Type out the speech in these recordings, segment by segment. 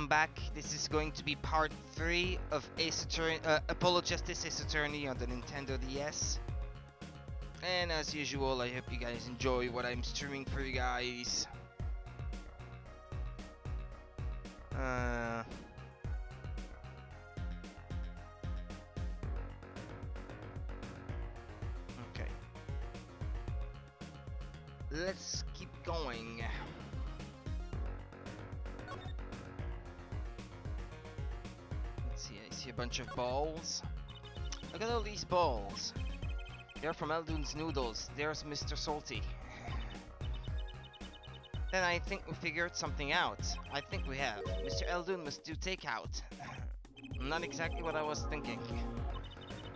welcome back. This is going to be part 3 of Apollo Justice Ace Attorney on the Nintendo DS. And as usual, I hope you guys enjoy what I'm streaming for you guys. Okay. Let's keep going. Let's see, I see a bunch of balls. Look at all these balls. They're from Eldun's Noodles. There's Mr. Salty. Then I think we figured something out. I think we have. Mr. Eldun must do takeout. Not exactly what I was thinking.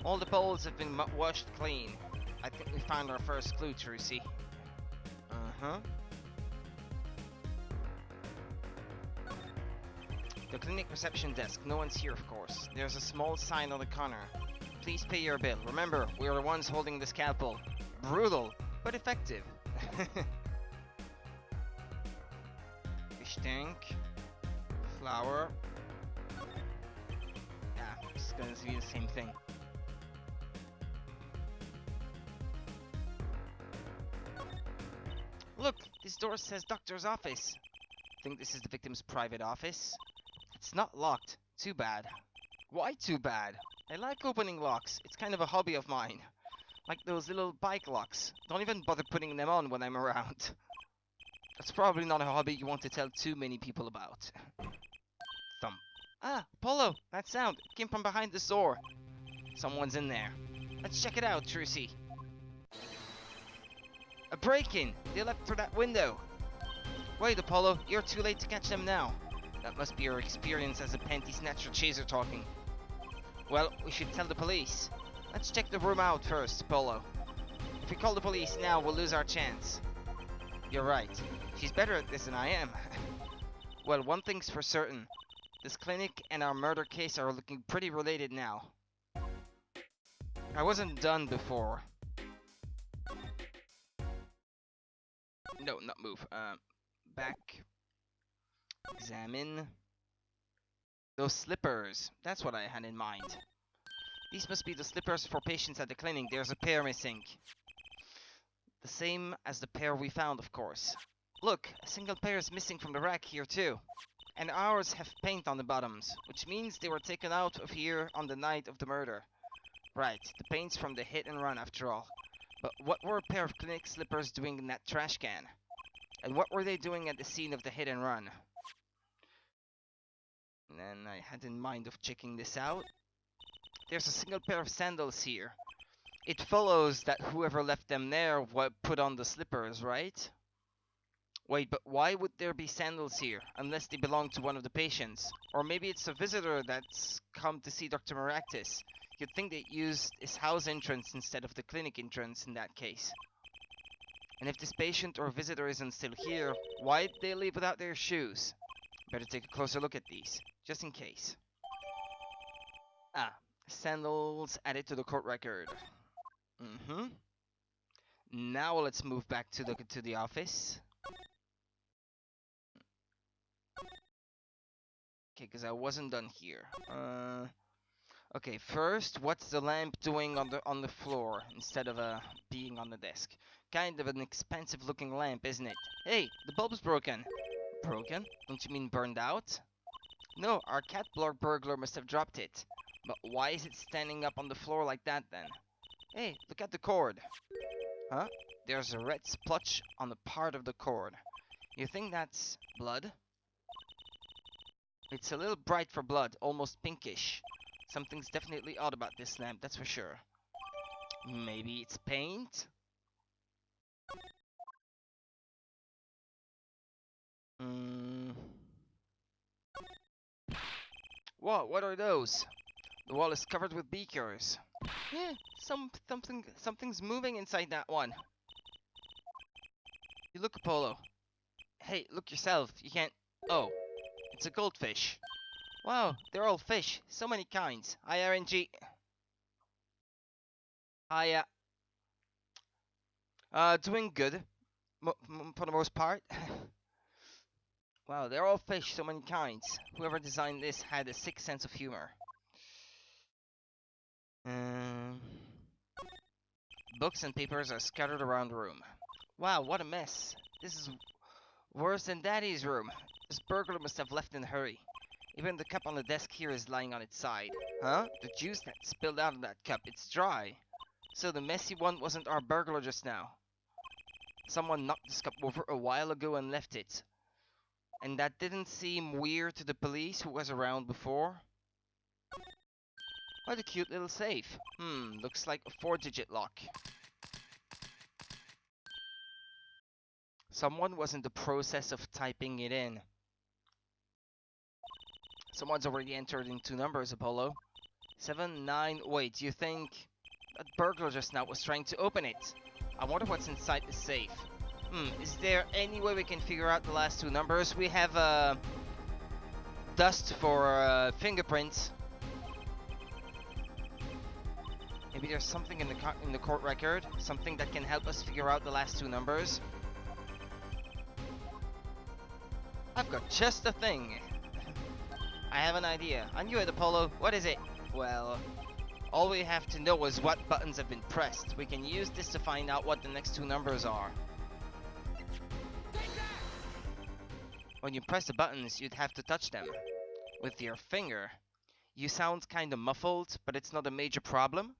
All the bowls have been washed clean. I think we found our first clue, Trucy. Uh-huh. The clinic reception desk. No one's here, of course. There's a small sign on the corner. Please pay your bill. Remember, we are the ones holding the scalpel. Brutal, but effective. Fish tank. Flour. Yeah, it's gonna be the same thing. Look, this door says doctor's office. Think this is the victim's private office? It's not locked. Too bad. Why too bad? I like opening locks. It's kind of a hobby of mine. Like those little bike locks. Don't even bother putting them on when I'm around. That's probably not a hobby you want to tell too many people about. Thump. Ah, Apollo! That sound! It came from behind this door. Someone's in there. Let's check it out, Trucy. A break-in! They left through that window. Wait, Apollo, you're too late to catch them now. That must be your experience as a panty snatcher chaser talking. Well, we should tell the police. Let's check the room out first, Apollo. If we call the police now, we'll lose our chance. You're right. She's better at this than I am. Well, one thing's for certain. This clinic and our murder case are looking pretty related now. I wasn't done before. No, not move. Back. Examine. Those slippers. That's what I had in mind. These must be the slippers for patients at the clinic. There's a pair missing. The same as the pair we found, of course. Look, a single pair is missing from the rack here too. And ours have paint on the bottoms, which means they were taken out of here on the night of the murder. Right, the paint's from the hit and run after all. But what were a pair of clinic slippers doing in that trash can? And what were they doing at the scene of the hit and run? And then I had in mind of checking this out. There's a single pair of sandals here. It follows that whoever left them there put on the slippers, right? Wait, but why would there be sandals here, unless they belong to one of the patients? Or maybe it's a visitor that's come to see Dr. Maractus. You'd think they used his house entrance instead of the clinic entrance in that case. And if this patient or visitor isn't still here, why'd they leave without their shoes? Better take a closer look at these, just in case. Ah, sandals added to the court record. Now let's move back to the office. Okay, because I wasn't done here. Okay, first, what's the lamp doing on the floor instead of being on the desk? Kind of an expensive looking lamp, isn't it? Hey, the bulb's broken. Broken? Don't you mean burned out? No, our cat burglar must have dropped it. But why is it standing up on the floor like that then? Hey, look at the cord. Huh? There's a red splotch on the part of the cord. You think that's blood? It's a little bright for blood, almost pinkish. Something's definitely odd about this lamp, that's for sure. Maybe it's paint? Whoa, what are those? The wall is covered with beakers. Yeah, something's moving inside that one. You look, Apollo. Hey, look yourself. You can't... Oh, it's a goldfish. Wow, they're all fish. So many kinds. IRNG. Hiya. Doing good. For the most part. Wow, they're all fish, so many kinds. Whoever designed this had a sick sense of humor. Um, Books and papers are scattered around the room. Wow, what a mess. This is worse than Daddy's room. This burglar must have left in a hurry. Even the cup on the desk here is lying on its side. Huh? The juice that spilled out of that cup, it's dry. So the messy one wasn't our burglar just now. Someone knocked this cup over a while ago and left it. And that didn't seem weird to the police who was around before. What a cute little safe. Looks like a 4-digit lock. Someone was in the process of typing it in. Someone's already entered in 2 numbers, Apollo. 7, 9, wait, you think that burglar just now was trying to open it? I wonder what's inside the safe. Is there any way we can figure out the last 2 numbers? We have dust for fingerprints. Maybe there's something in the court record, something that can help us figure out the last 2 numbers. I've got just the thing. I have an idea. I knew it, Apollo. What is it? Well, all we have to know is what buttons have been pressed. We can use this to find out what the next 2 numbers are. When you press the buttons, you'd have to touch them with your finger. You sound kinda muffled, but it's not a major problem.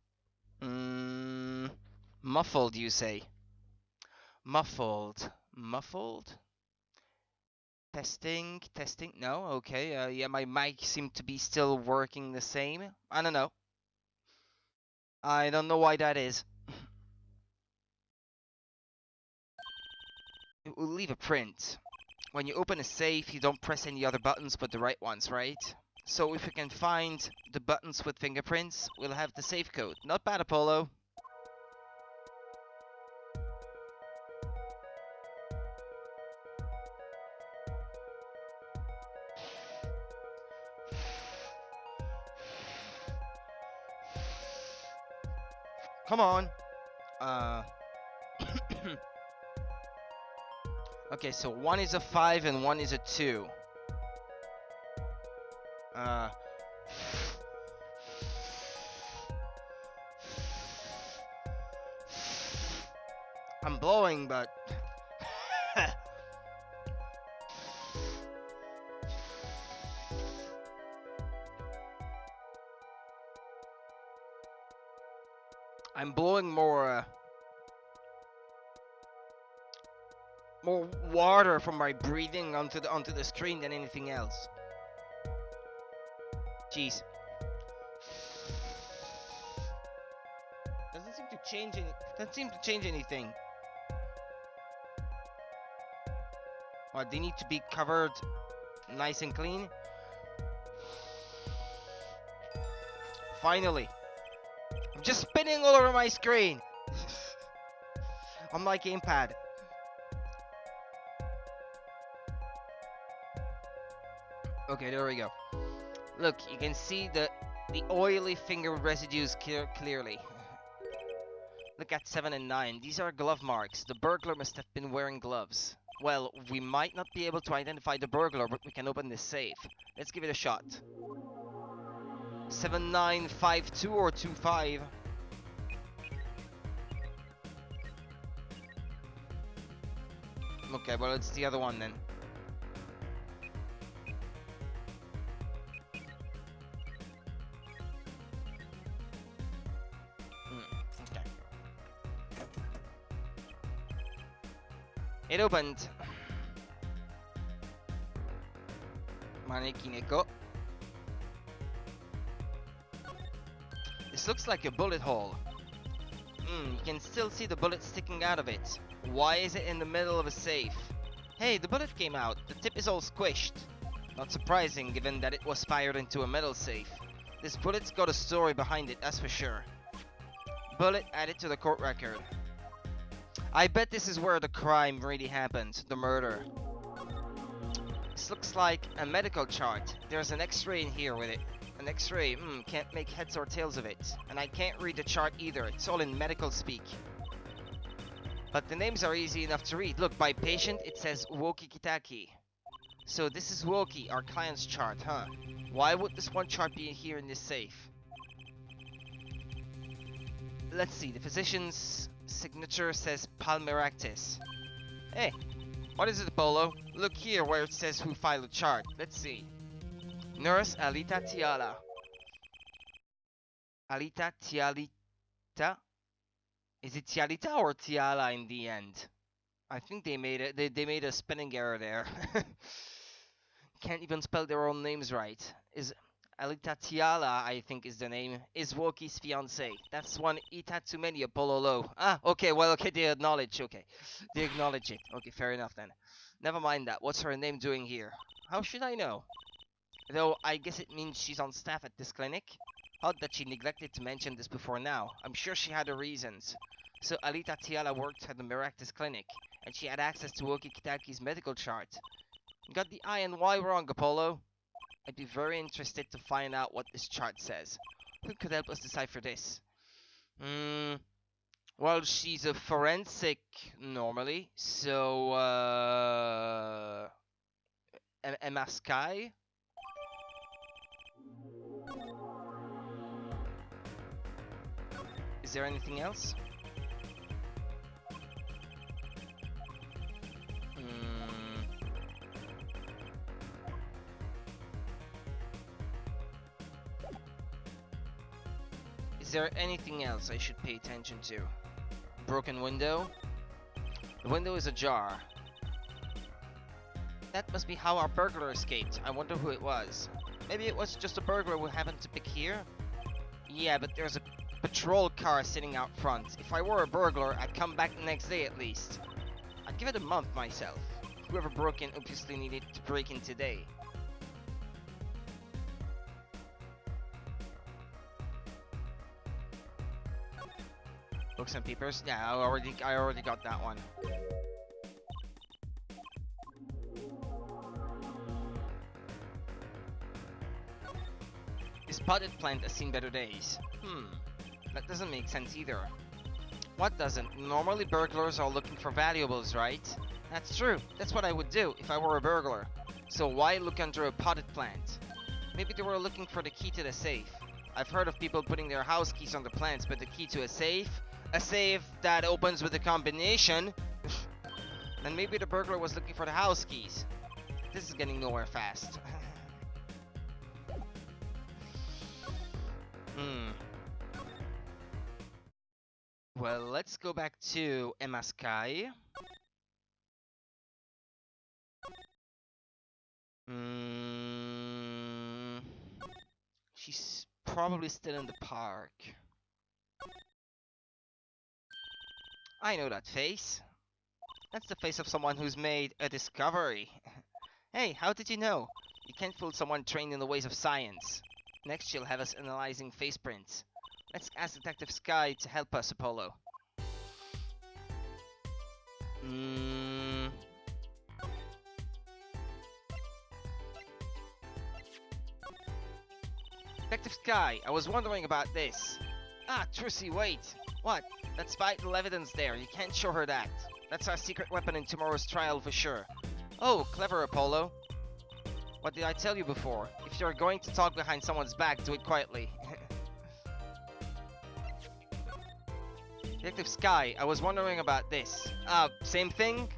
Muffled, you say? Muffled. Muffled? Testing, testing. No, okay. Yeah, my mic seemed to be still working the same. I don't know. I don't know why that is. It will leave a print. When you open a safe, you don't press any other buttons but the right ones, right? So if we can find the buttons with fingerprints, we'll have the safe code. Not bad, Apollo. Come on. Okay, so 1 is a 5 and 1 is a 2. I'm blowing, but I'm blowing more water from my breathing onto the screen than anything else. Jeez. Doesn't seem to change anything. What, they need to be covered nice and clean? Finally. I'm just spinning all over my screen. On my gamepad. Okay, there we go. Look, you can see the oily finger residues clearly. Look at 7 and 9. These are glove marks. The burglar must have been wearing gloves. Well, we might not be able to identify the burglar, but we can open this safe. Let's give it a shot. 7952 or 25. Okay, well, it's the other one then. Okay. It opened. Maneki neko. This looks like a bullet hole. You can still see the bullet sticking out of it. Why is it in the middle of a safe? Hey, the bullet came out. The tip is all squished. Not surprising, given that it was fired into a metal safe. This bullet's got a story behind it, that's for sure. Bullet added to the court record. I bet this is where the crime really happened, the murder. This looks like a medical chart. There's an x-ray in here with it. An x-ray, can't make heads or tails of it. And I can't read the chart either, it's all in medical speak. But the names are easy enough to read. Look, by patient it says Woki Kitaki. So this is Woki, our client's chart, huh? Why would this one chart be here in this safe? Let's see, the physician's signature says Palmeractis. Hey, what is it, Apollo? Look here where it says who filed the chart. Let's see. Nurse Alita Tiala. Alita Tialita? Is it Tialita or Tiala in the end? I think they made it. They made a spelling error there. Can't even spell their own names right. Is Alita Tiala, I think is the name, is Woki's fiance. That's one Ita too many, Apollo Low. Ah, okay, well, okay, they acknowledge, okay. They acknowledge it. Okay, fair enough then. Never mind that. What's her name doing here? How should I know? Though, I guess it means she's on staff at this clinic. Odd that she neglected to mention this before now. I'm sure she had her reasons. So, Alita Tiala worked at the Miractus clinic, and she had access to Woki Kitaki's medical chart. You got the I and Y wrong, Apollo. I'd be very interested to find out what this chart says. Who could help us decipher this? Well, she's a forensic normally, so Emma Sky? Is there anything else? Is there anything else I should pay attention to? Broken window? The window is ajar. That must be how our burglar escaped. I wonder who it was. Maybe it was just a burglar who happened to pick here? Yeah, but there's a patrol car sitting out front. If I were a burglar, I'd come back the next day at least. I'd give it a month myself. Whoever broke in obviously needed to break in today. Books and papers? Yeah, I already got that one. This potted plant has seen better days. That doesn't make sense either. What doesn't? Normally burglars are looking for valuables, right? That's true. That's what I would do if I were a burglar. So why look under a potted plant? Maybe they were looking for the key to the safe. I've heard of people putting their house keys on the plants, but the key to a safe that opens with a combination, then maybe the burglar was looking for the house keys. This is getting nowhere fast. Well, let's go back to Emma Sky. She's probably still in the park. I know that face. That's the face of someone who's made a discovery. Hey, how did you know? You can't fool someone trained in the ways of science. Next she'll have us analyzing face prints. Let's ask Detective Sky to help us, Apollo. Detective Sky, I was wondering about this. Ah, Trucy, wait. What? That's vital evidence there. You can't show her that. That's our secret weapon in tomorrow's trial for sure. Oh, clever, Apollo. What did I tell you before? If you're going to talk behind someone's back, do it quietly. Detective Sky, I was wondering about this. Same thing?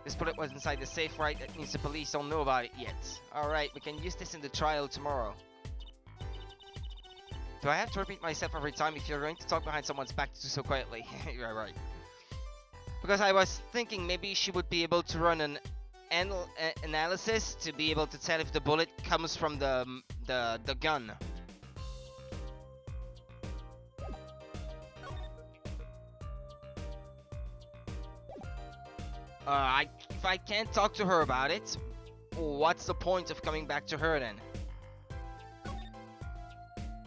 This bullet was inside the safe, right? That means the police don't know about it yet. Alright, we can use this in the trial tomorrow. Do I have to repeat myself every time if you're going to talk behind someone's back to do so quietly? You're right. Because I was thinking maybe she would be able to run an analysis to be able to tell if the bullet comes from the gun. If I can't talk to her about it, what's the point of coming back to her then?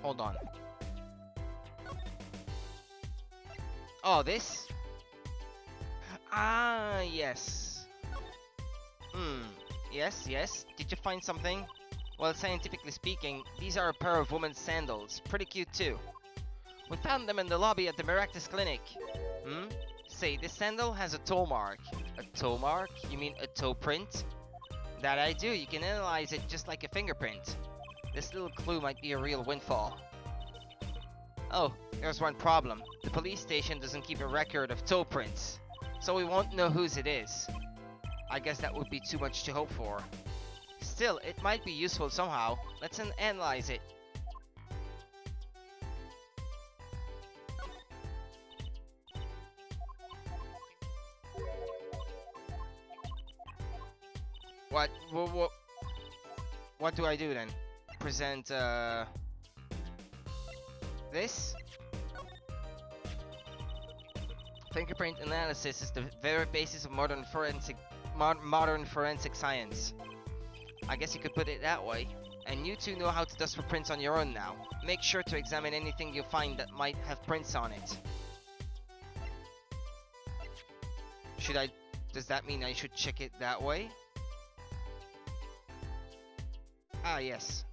Hold on. Oh, this? Ah, yes. Yes. Did you find something? Well, scientifically speaking, these are a pair of women's sandals. Pretty cute too. We found them in the lobby at the Miractus clinic. say, this sandal has a toe mark. A toe mark? You mean a toe print? That I do. You can analyze it just like a fingerprint. This little clue might be a real windfall. Oh, there's one problem. The police station doesn't keep a record of toe prints, so we won't know whose it is. I guess that would be too much to hope for. Still, it might be useful somehow. Let's analyze it. What do I do then? Present, this? Fingerprint analysis is the very basis of modern forensic science. I guess you could put it that way. And you two know how to dust for prints on your own now. Make sure to examine anything you find that might have prints on it. Does that mean I should check it that way? Ah, yes.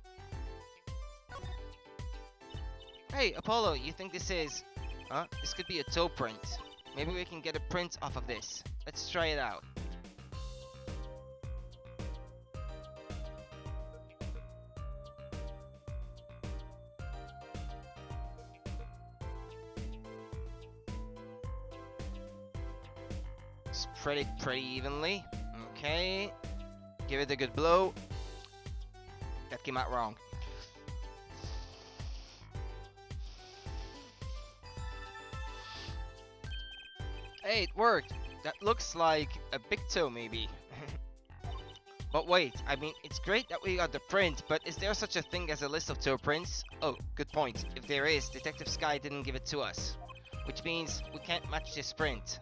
Hey, Apollo, you think this is... Huh? This could be a toe print. Maybe we can get a print off of this. Let's try it out. Spread it pretty evenly. Okay. Give it a good blow. That came out wrong. Hey, it worked. That looks like a big toe, maybe. But wait, I mean, it's great that we got the print, but is there such a thing as a list of toe prints? Oh, good point. If there is, Detective Sky didn't give it to us. Which means we can't match this print.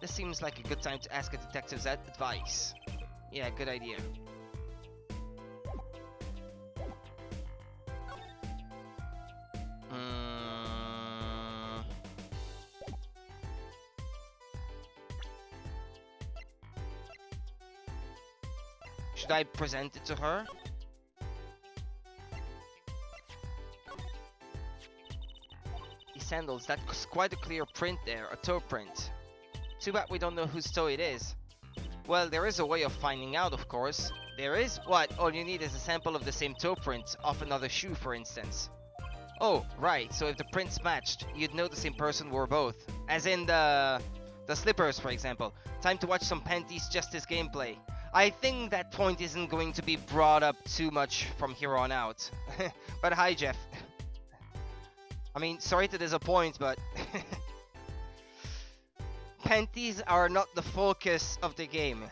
This seems like a good time to ask a detective's advice. Yeah, good idea. Should I present it to her? These sandals, that's quite a clear print there, a toe print. Too bad we don't know whose toe it is. Well, there is a way of finding out, of course. There is? What? All you need is a sample of the same toe print, off another shoe, for instance. Oh, right, so if the prints matched, you'd know the same person wore both. As in the slippers, for example. Time to watch some Panties Justice gameplay. I think that point isn't going to be brought up too much from here on out. But hi, Jeff. I mean, sorry to disappoint, but... Panties are not the focus of the game.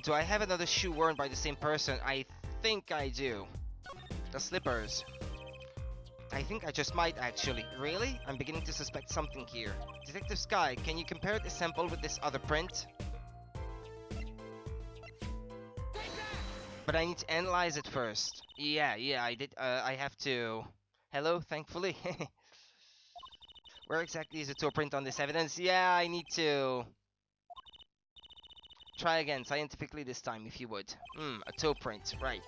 Do I have another shoe worn by the same person? I think I do. The slippers. I think I just might actually. Really? I'm beginning to suspect something here. Detective Sky, can you compare this sample with this other print? But I need to analyze it first. Yeah, I did. I have to... Hello, thankfully. Where exactly is the toe print on this evidence? Yeah, I need to... Try again, scientifically this time, if you would. A toe print, right.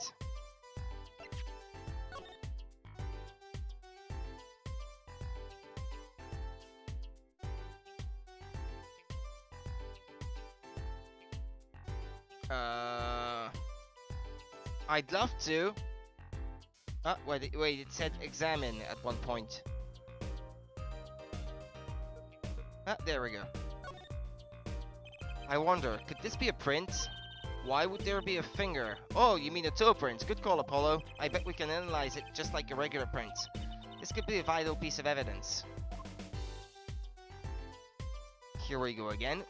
I'd love to. Wait, it said examine at one point. There we go. I wonder, could this be a print? Why would there be a finger? Oh, you mean a toe print. Good call, Apollo. I bet we can analyze it just like a regular print. This could be a vital piece of evidence. Here we go again.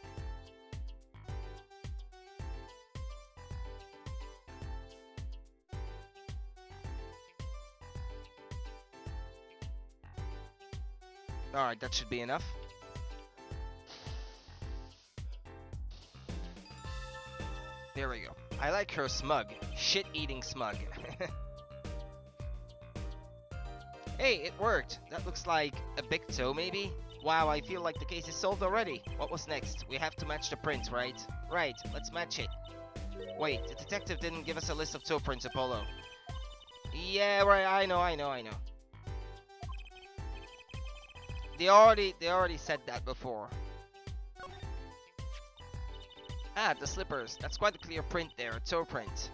Alright, that should be enough. There we go. I like her smug. Shit-eating smug. Hey, it worked. That looks like a big toe, maybe? Wow, I feel like the case is solved already. What was next? We have to match the print, right? Right, let's match it. Wait, the detective didn't give us a list of toe prints, Apollo. Yeah, right, I know. They already said that before. Ah, the slippers. That's quite a clear print there, a toe print.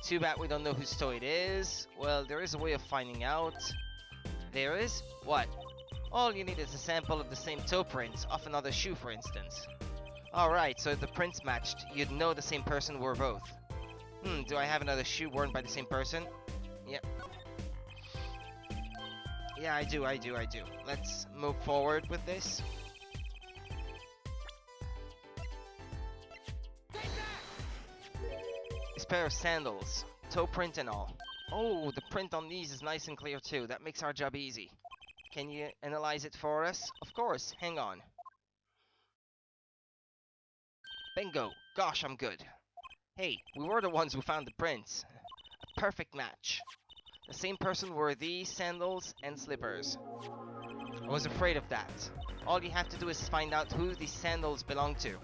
Too bad we don't know whose toe it is. Well, there is a way of finding out. There is? What? All you need is a sample of the same toe print, off another shoe for instance. Alright, so if the prints matched, you'd know the same person wore both. Do I have another shoe worn by the same person? Yep. Yeah, I do. Let's move forward with this. This pair of sandals, toe print and all. Oh, the print on these is nice and clear too. That makes our job easy. Can you analyze it for us? Of course, hang on. Bingo! Gosh, I'm good. Hey, we were the ones who found the prints. A perfect match. The same person wore these sandals and slippers. I was afraid of that. All you have to do is find out who these sandals belong to.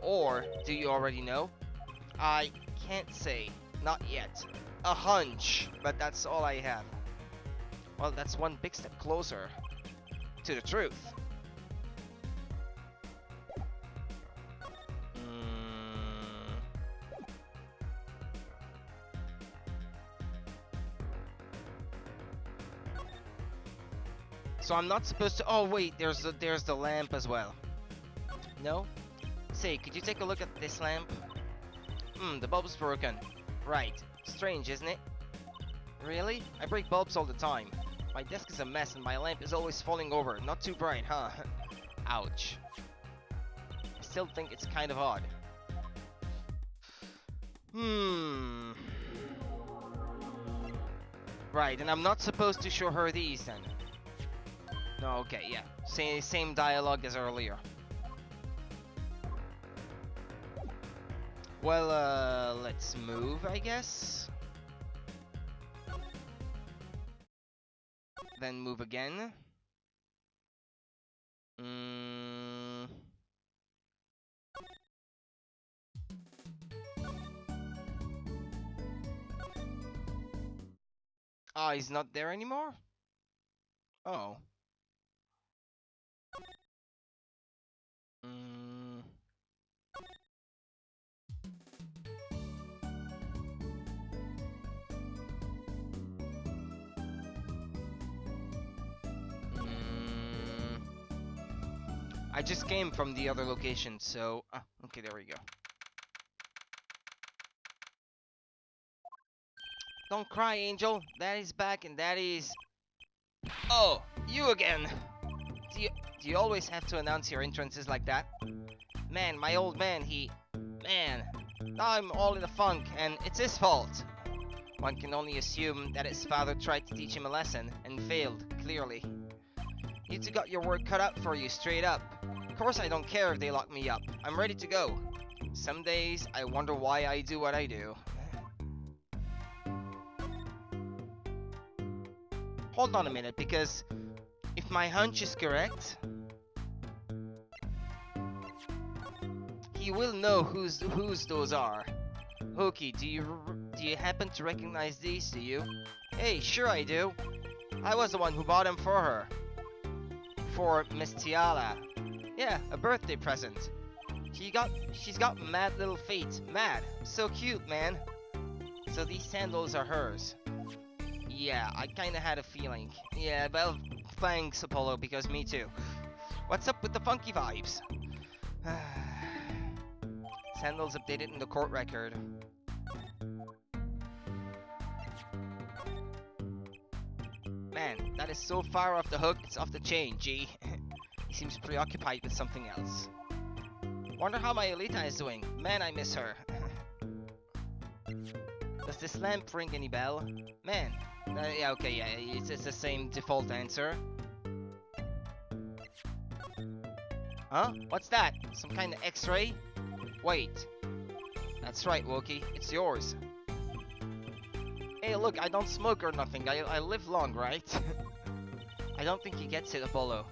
Or, do you already know? I can't say. Not yet. A hunch, but that's all I have. Well, that's one big step closer to the truth. So I'm not supposed to. Oh wait, there's the lamp as well. No? Say, could you take a look at this lamp? The bulb's broken. Right. Strange, isn't it? Really? I break bulbs all the time. My desk is a mess and my lamp is always falling over. Not too bright, huh? Ouch. I still think it's kind of odd. Right, and I'm not supposed to show her these then. No, okay, yeah. Same dialogue as earlier. Well, let's move, I guess. Then move again. Ah, he's not there anymore? Oh. I just came from the other location, so... okay, there we go. Don't cry, Angel. Daddy's back and Daddy's... Oh, you again! Do you always have to announce your entrances like that? Man, my old man, Man, now I'm all in a funk, and it's his fault. One can only assume that his father tried to teach him a lesson, and failed, clearly. You two got your work cut out for you, straight up. Of course I don't care if they lock me up. I'm ready to go. Some days, I wonder why I do what I do. Hold on a minute, because if my hunch is correct, he will know whose those are. Hookie, do you happen to recognize these, do you? Hey, sure I do. I was the one who bought them for her. For Miss Tiala. Yeah, a birthday present. She's got mad little feet. Mad. So cute, man. So these sandals are hers. Yeah, I kinda had a feeling. Yeah, well, thanks, Apollo, because me too. What's up with the funky vibes? Sandals updated in the court record. Man, that is so far off the hook, it's off the chain, G. He seems preoccupied with something else. Wonder how my Elita is doing. Man, I miss her. Does this lamp ring any bell? Man. Yeah, okay, yeah, it's the same default answer. Huh? What's that? Some kind of X-ray? Wait. That's right, Wookie. It's yours. Hey, look, I don't smoke or nothing. I live long, right? I don't think he gets it, Apollo.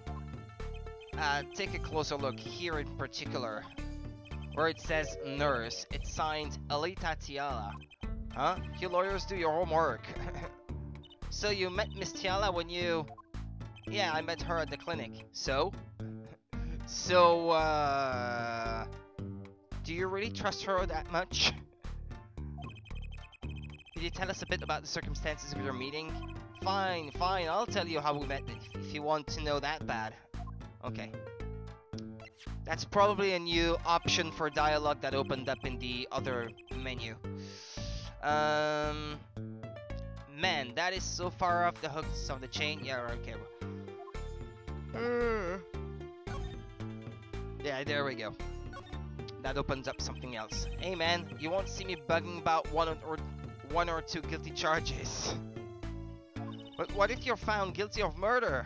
Take a closer look here in particular. Where it says nurse, it's signed Alita Tiala. Huh? You lawyers do your homework. So you met Miss Tiala when you... Yeah, I met her at the clinic. So? So, do you really trust her that much? Could you tell us a bit about the circumstances of your meeting? Fine, I'll tell you how we met if you want to know that bad. Okay. That's probably a new option for dialogue that opened up in the other menu. Man, that is so far off the hooks of the chain. Yeah, okay. Yeah, there we go. That opens up something else. Hey man, you won't see me bugging about one or two guilty charges. But what if you're found guilty of murder?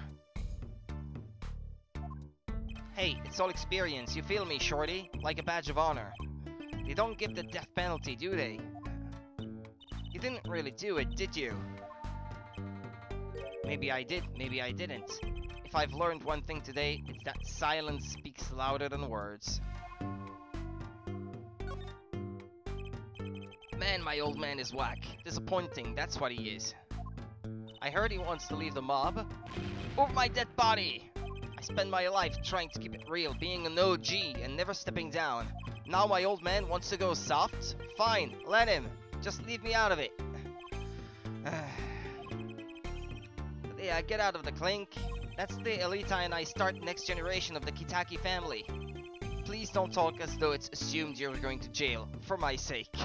Hey, it's all experience, you feel me, shorty? Like a badge of honor. They don't give the death penalty, do they? You didn't really do it, did you? Maybe I did, maybe I didn't. If I've learned one thing today, it's that silence speaks louder than words. Man, my old man is whack. Disappointing, that's what he is. I heard he wants to leave the mob. Over my dead body! I spent my life trying to keep it real, being an OG and never stepping down. Now my old man wants to go soft? Fine, let him. Just leave me out of it. Yeah, get out of the clink. That's the Elita and I start next generation of the Kitaki family. Please don't talk as though it's assumed you're going to jail, for my sake.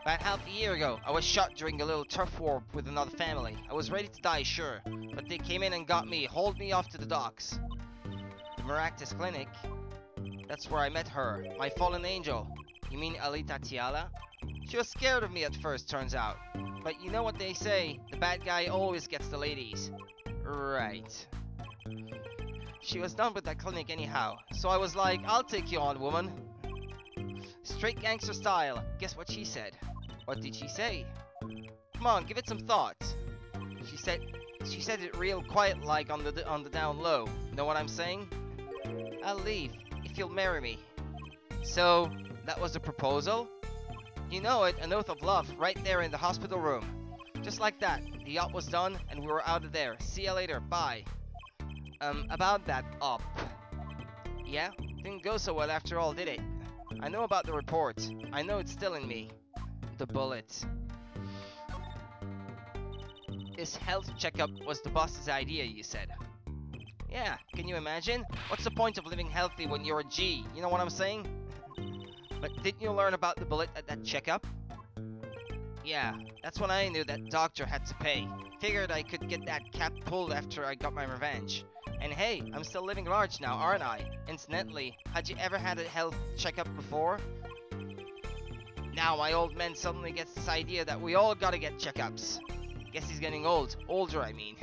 About half a year ago, I was shot during a little turf war with another family. I was ready to die, sure, but they came in and got me, hauled me off to the docks. The Maractus Clinic? That's where I met her, my fallen angel. You mean Alita Tiala? She was scared of me at first, turns out. But you know what they say, the bad guy always gets the ladies. Right. She was done with that clinic anyhow, so I was like, I'll take you on, woman. Straight gangster style. Guess what she said? What did she say? Come on, give it some thought. She said it real quiet like on the down low. Know what I'm saying? I'll leave if you'll marry me. So, that was the proposal? You know it, an oath of love, right there in the hospital room. Just like that, the yacht was done and we were out of there. See ya later, bye. About that op. Yeah? Didn't go so well after all, did it? I know about the report. I know it's still in me. The bullet. This health checkup was the boss's idea, you said. Yeah, can you imagine? What's the point of living healthy when you're a G? You know what I'm saying? But didn't you learn about the bullet at that checkup? Yeah, that's when I knew that doctor had to pay. Figured I could get that cap pulled after I got my revenge. And hey, I'm still living large now, aren't I? Incidentally, had you ever had a health checkup before? Now my old man suddenly gets this idea that we all gotta get checkups. Guess he's getting old. Older, I mean.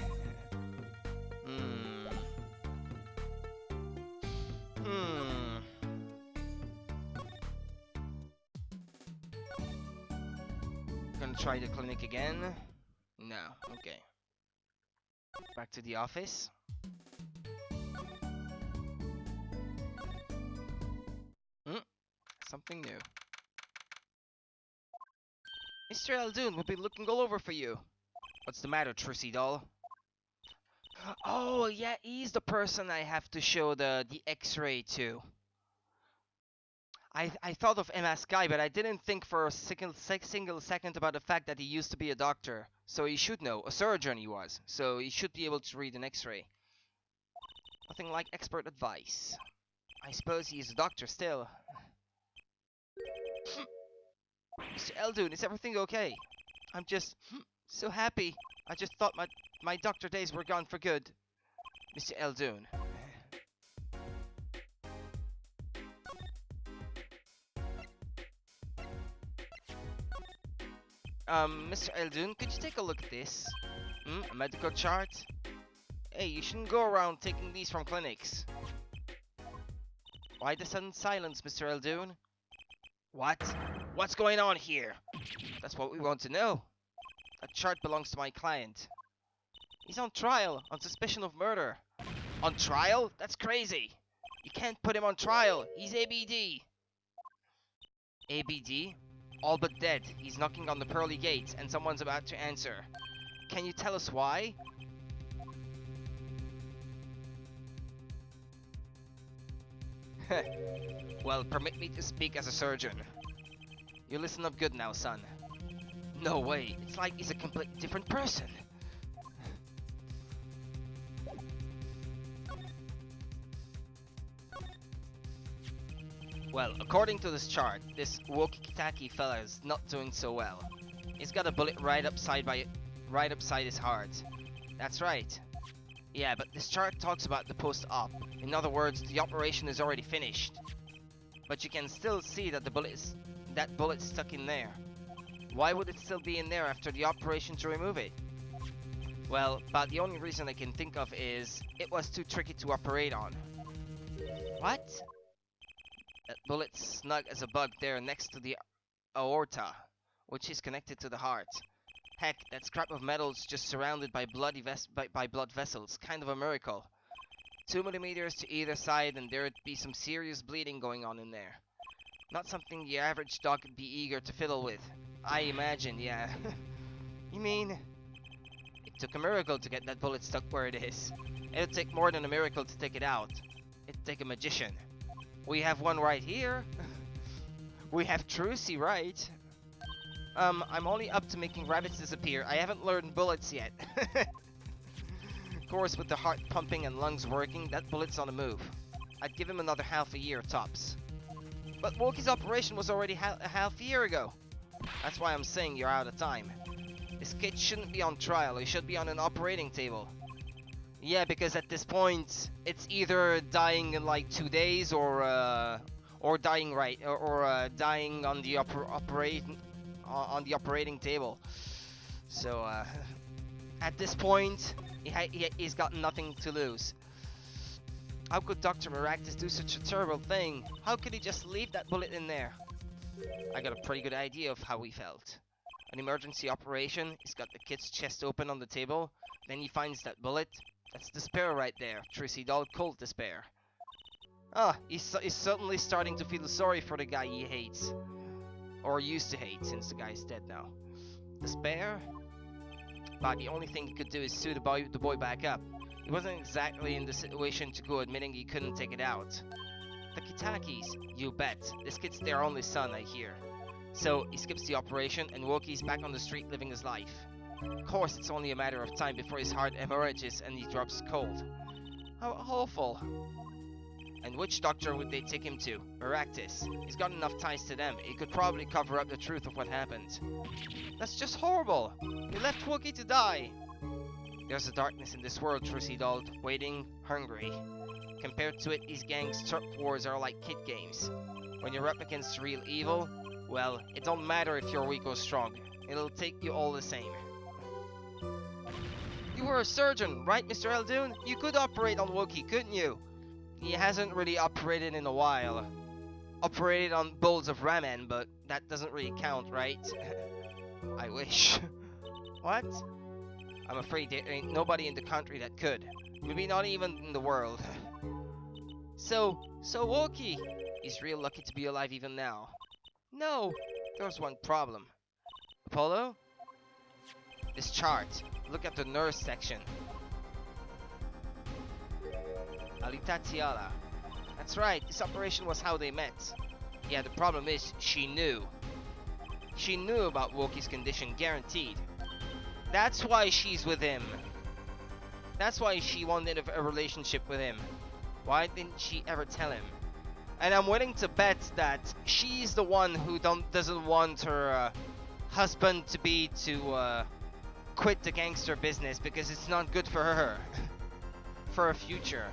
Gonna try the clinic again? No, okay. Back to the office. Something new. Mr. Eldoon, we'll be looking all over for you. What's the matter, Trissy doll? Oh, yeah, he's the person I have to show the X-ray to. I thought of Emma Sky, but I didn't think for a single second about the fact that he used to be a doctor. So he should know. A surgeon he was. So he should be able to read an X-ray. Nothing like expert advice. I suppose he is a doctor still. Mr. Eldoon, is everything okay? I'm just so happy. I just thought my doctor days were gone for good. Mr. Eldoon. Mr. Eldoon, could you take a look at this? A medical chart? Hey, you shouldn't go around taking these from clinics. Why the sudden silence, Mr. Eldoon? What? What's going on here? That's what we want to know. That chart belongs to my client. He's on trial on suspicion of murder. On trial? That's crazy. You can't put him on trial. He's ABD. ABD? All but dead. He's knocking on the pearly gates and someone's about to answer. Can you tell us why? Well, permit me to speak as a surgeon. You listen up good now, son. No way, it's like he's a completely different person. Well, according to this chart, this Wokitaki fella is not doing so well. He's got a bullet right upside his heart. That's right. Yeah, but this chart talks about the post-op. In other words, the operation is already finished. But you can still see that that bullet's stuck in there. Why would it still be in there after the operation to remove it? Well, about the only reason I can think of is it was too tricky to operate on. What? That bullet's snug as a bug there next to the aorta, which is connected to the heart. Heck, that scrap of metal's just surrounded by blood vessels. Kind of a miracle. 2 millimeters to either side and there'd be some serious bleeding going on in there. Not something the average dog would be eager to fiddle with. I imagine, yeah. You mean, it took a miracle to get that bullet stuck where it is. It'd take more than a miracle to take it out. It'd take a magician. We have one right here. We have Trucy, right? I'm only up to making rabbits disappear. I haven't learned bullets yet. Of course, with the heart pumping and lungs working, that bullet's on the move. I'd give him another half a year tops. But Woki's operation was already a half year ago. That's why I'm saying you're out of time. This kid shouldn't be on trial. He should be on an operating table. Yeah, because at this point, it's either dying in like 2 days or dying dying on the operating table. So at this point, he's got nothing to lose. How could Dr. Maractus do such a terrible thing? How could he just leave that bullet in there? I got a pretty good idea of how he felt. An emergency operation, he's got the kid's chest open on the table, then he finds that bullet. That's despair right there, Trucidal cold despair. Ah, he's certainly starting to feel sorry for the guy he hates. Or used to hate, since the guy's dead now. Despair? But the only thing he could do is sue the boy back up. He wasn't exactly in the situation to go admitting he couldn't take it out. The Kitakis, you bet. This kid's their only son, I hear. So, he skips the operation and Woki's back on the street living his life. Of course, it's only a matter of time before his heart hemorrhages and he drops cold. How awful. And which doctor would they take him to? Maractus. He's got enough ties to them. He could probably cover up the truth of what happened. That's just horrible. He left Woki to die. There's a darkness in this world, Trucidal, waiting, hungry. Compared to it, these gangs' turf wars are like kid games. When you're up against real evil, well, it don't matter if you're weak or strong. It'll take you all the same. You were a surgeon, right, Mr. Eldoon? You could operate on Woki, couldn't you? He hasn't really operated in a while. Operated on bowls of ramen, but that doesn't really count, right? I wish. What? I'm afraid there ain't nobody in the country that could. Maybe not even in the world. So Woki, he's real lucky to be alive even now. No, there's one problem. Apollo? This chart. Look at the nurse section. Alitatiala. That's right, this operation was how they met. Yeah, the problem is, she knew. She knew about Woki's condition, guaranteed. That's why she's with him. That's why she wanted a relationship with him. Why didn't she ever tell him? And I'm willing to bet that she's the one who doesn't want her husband to quit the gangster business because it's not good for her. For her future.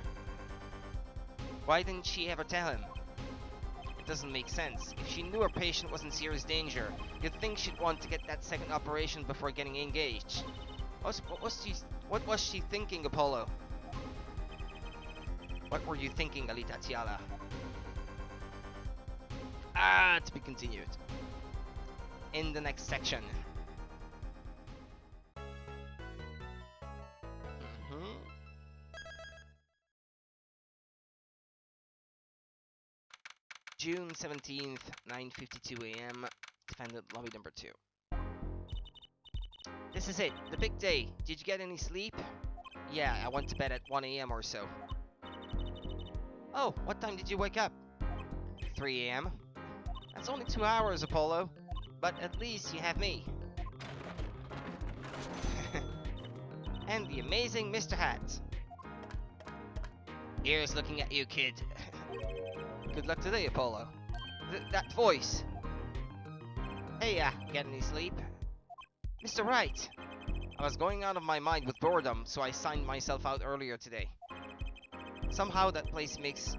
Why didn't she ever tell him? It doesn't make sense. If she knew her patient was in serious danger, you'd think she'd want to get that second operation before getting engaged. What was she thinking, Apollo? What were you thinking, Alitatiala? To be continued. In the next section. June 17th, 9:52 AM, defendant lobby number 2. This is it, the big day. Did you get any sleep? Yeah, I went to bed at 1 a.m. or so. Oh, what time did you wake up? 3 a.m. That's only 2 hours, Apollo. But at least you have me. And the amazing Mr. Hat. Here's looking at you, kid. Good luck today, Apollo. That voice. Hey, get any sleep? Mr. Wright. I was going out of my mind with boredom, so I signed myself out earlier today. Somehow that place makes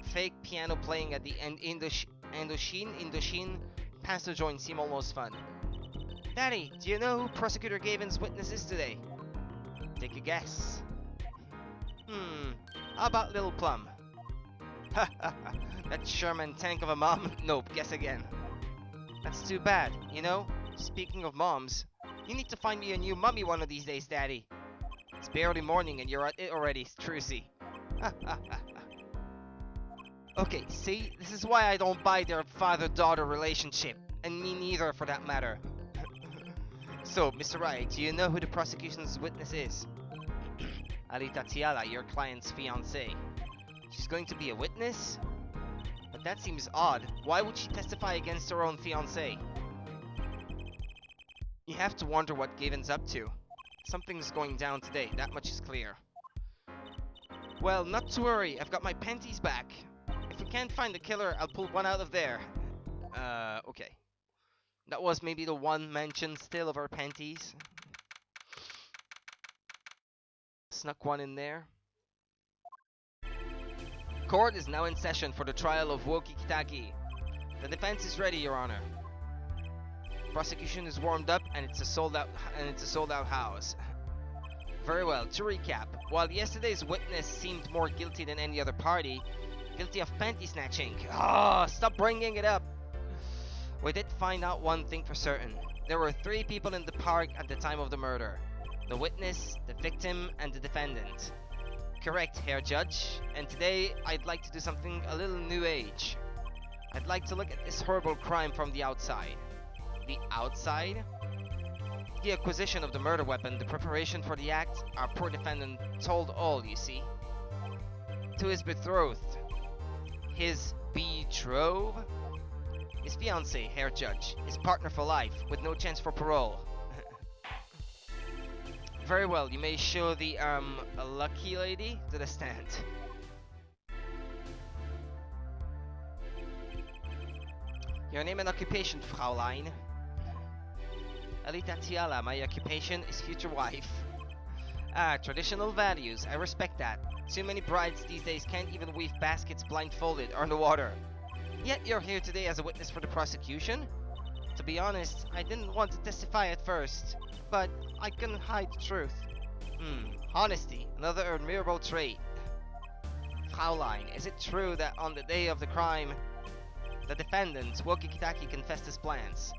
fake piano playing at the Indochine pastor joint seem almost fun. Daddy, do you know who Prosecutor Gavin's witness is today? Take a guess. How about Little Plum? That Sherman tank of a mom? Nope, guess again. That's too bad, you know? Speaking of moms, you need to find me a new mummy one of these days, Daddy. It's barely morning and you're at it already, Trucy. Okay, see? This is why I don't buy their father-daughter relationship. And me neither, for that matter. So, Mr. Wright, do you know who the prosecution's witness is? Alita Tiala, your client's fiancée. She's going to be a witness? But that seems odd. Why would she testify against her own fiancé? You have to wonder what Gavin's up to. Something's going down today, that much is clear. Well, not to worry, I've got my panties back. If we can't find the killer, I'll pull one out of there. Okay. That was maybe the one mention still of our panties. Snuck one in there. Court is now in session for the trial of Woki Kitaki. The defense is ready, Your Honor. Prosecution is warmed up and it's a sold out house. Very well, to recap, while yesterday's witness seemed more guilty than any other party, guilty of panty snatching. Stop bringing it up. We did find out one thing for certain. There were 3 people in the park at the time of the murder. The witness, the victim, and the defendant. Correct, Herr Judge. And today, I'd like to do something a little new age. I'd like to look at this horrible crime from the outside. The outside? The acquisition of the murder weapon, the preparation for the act, our poor defendant told all, you see. To his betrothed. His betrothed? His fiancé, Herr Judge. His partner for life, with no chance for parole. Very well, you may show the, lucky lady to the stand. Your name and occupation, Fraulein? Alita Tiala, my occupation is future wife. Traditional values, I respect that. Too many brides these days can't even weave baskets blindfolded or underwater. Yet you're here today as a witness for the prosecution? To be honest, I didn't want to testify at first, but I couldn't hide the truth. Honesty, another admirable trait. Fraulein, is it true that on the day of the crime, the defendant, Woki Kitaki, confessed his plans?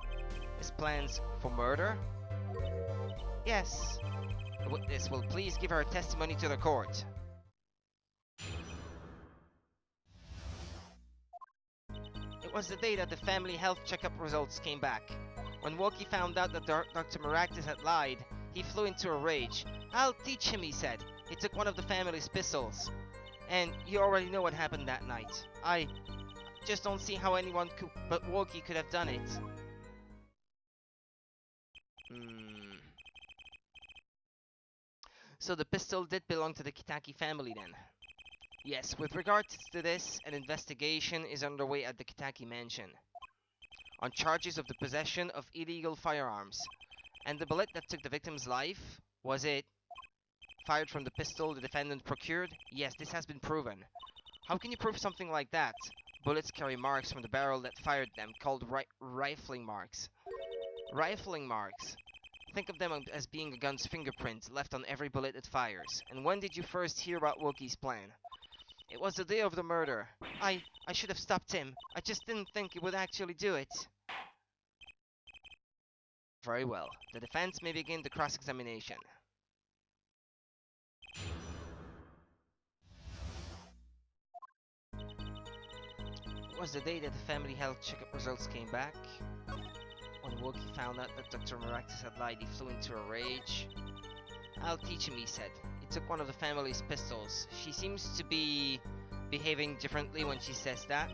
His plans for murder? Yes. The witness will please give her testimony to the court. It was the day that the family health checkup results came back. When Woki found out that Dr. Maractus had lied, he flew into a rage. I'll teach him, he said. He took one of the family's pistols. And you already know what happened that night. I just don't see how anyone but Woki could have done it. So the pistol did belong to the Kitaki family then? Yes, with regards to this, an investigation is underway at the Kitaki mansion on charges of the possession of illegal firearms. And the bullet that took the victim's life, was it fired from the pistol the defendant procured? Yes, this has been proven. How can you prove something like that? Bullets carry marks from the barrel that fired them, called rifling marks. Rifling marks. Think of them as being a gun's fingerprint left on every bullet it fires. And when did you first hear about Woki's plan? It was the day of the murder. I should have stopped him. I just didn't think he would actually do it. Very well. The defense may begin the cross-examination. It was the day that the family health checkup results came back. When Wookie found out that Dr. Maractus had lied, he flew into a rage. I'll teach him, he said. He took one of the family's pistols. She seems to be behaving differently when she says that.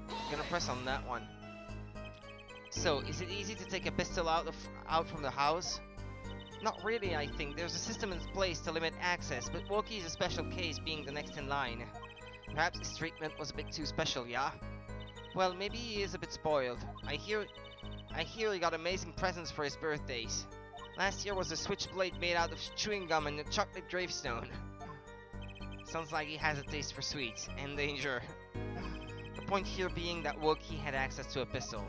I'm gonna press on that one. So, is it easy to take a pistol out from the house? Not really, I think. There's a system in place to limit access, but Wookie is a special case, being the next in line. Perhaps his treatment was a bit too special, yeah? Well, maybe he is a bit spoiled. I hear he got amazing presents for his birthdays. Last year was a switchblade made out of chewing gum and a chocolate gravestone. Sounds like he has a taste for sweets and danger. The point here being that Wookie had access to a pistol.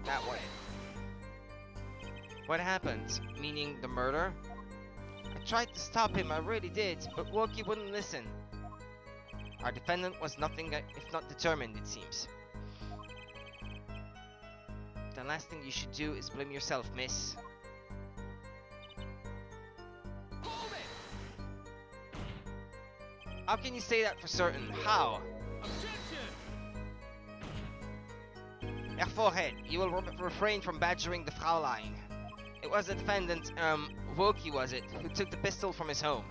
That way. What happened? Meaning the murder? I tried to stop him, I really did, but Wookie wouldn't listen. Our defendant was nothing if not determined, it seems. The last thing you should do is blame yourself, miss. Hold it! How can you say that for certain? How? Herr Forehead, you will refrain from badgering the Fraulein. It was the defendant, Wookie was it, who took the pistol from his home.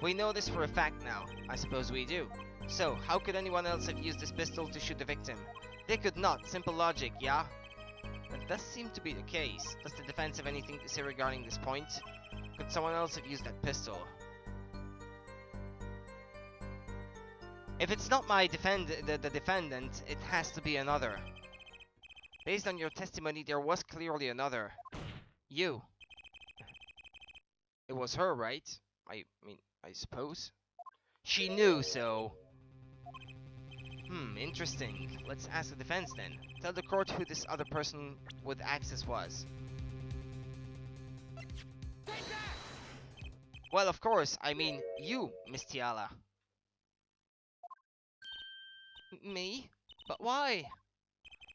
We know this for a fact now. I suppose we do. So, how could anyone else have used this pistol to shoot the victim? They could not. Simple logic, yeah? That does seem to be the case. Does the defense have anything to say regarding this point? Could someone else have used that pistol? If it's not the defendant, it has to be another. Based on your testimony, there was clearly another. You. It was her, right? I mean, I suppose. She knew, so... interesting. Let's ask the defense then. Tell the court who this other person with access was. Well, of course, I mean you, Miss Tiala. Me? But why?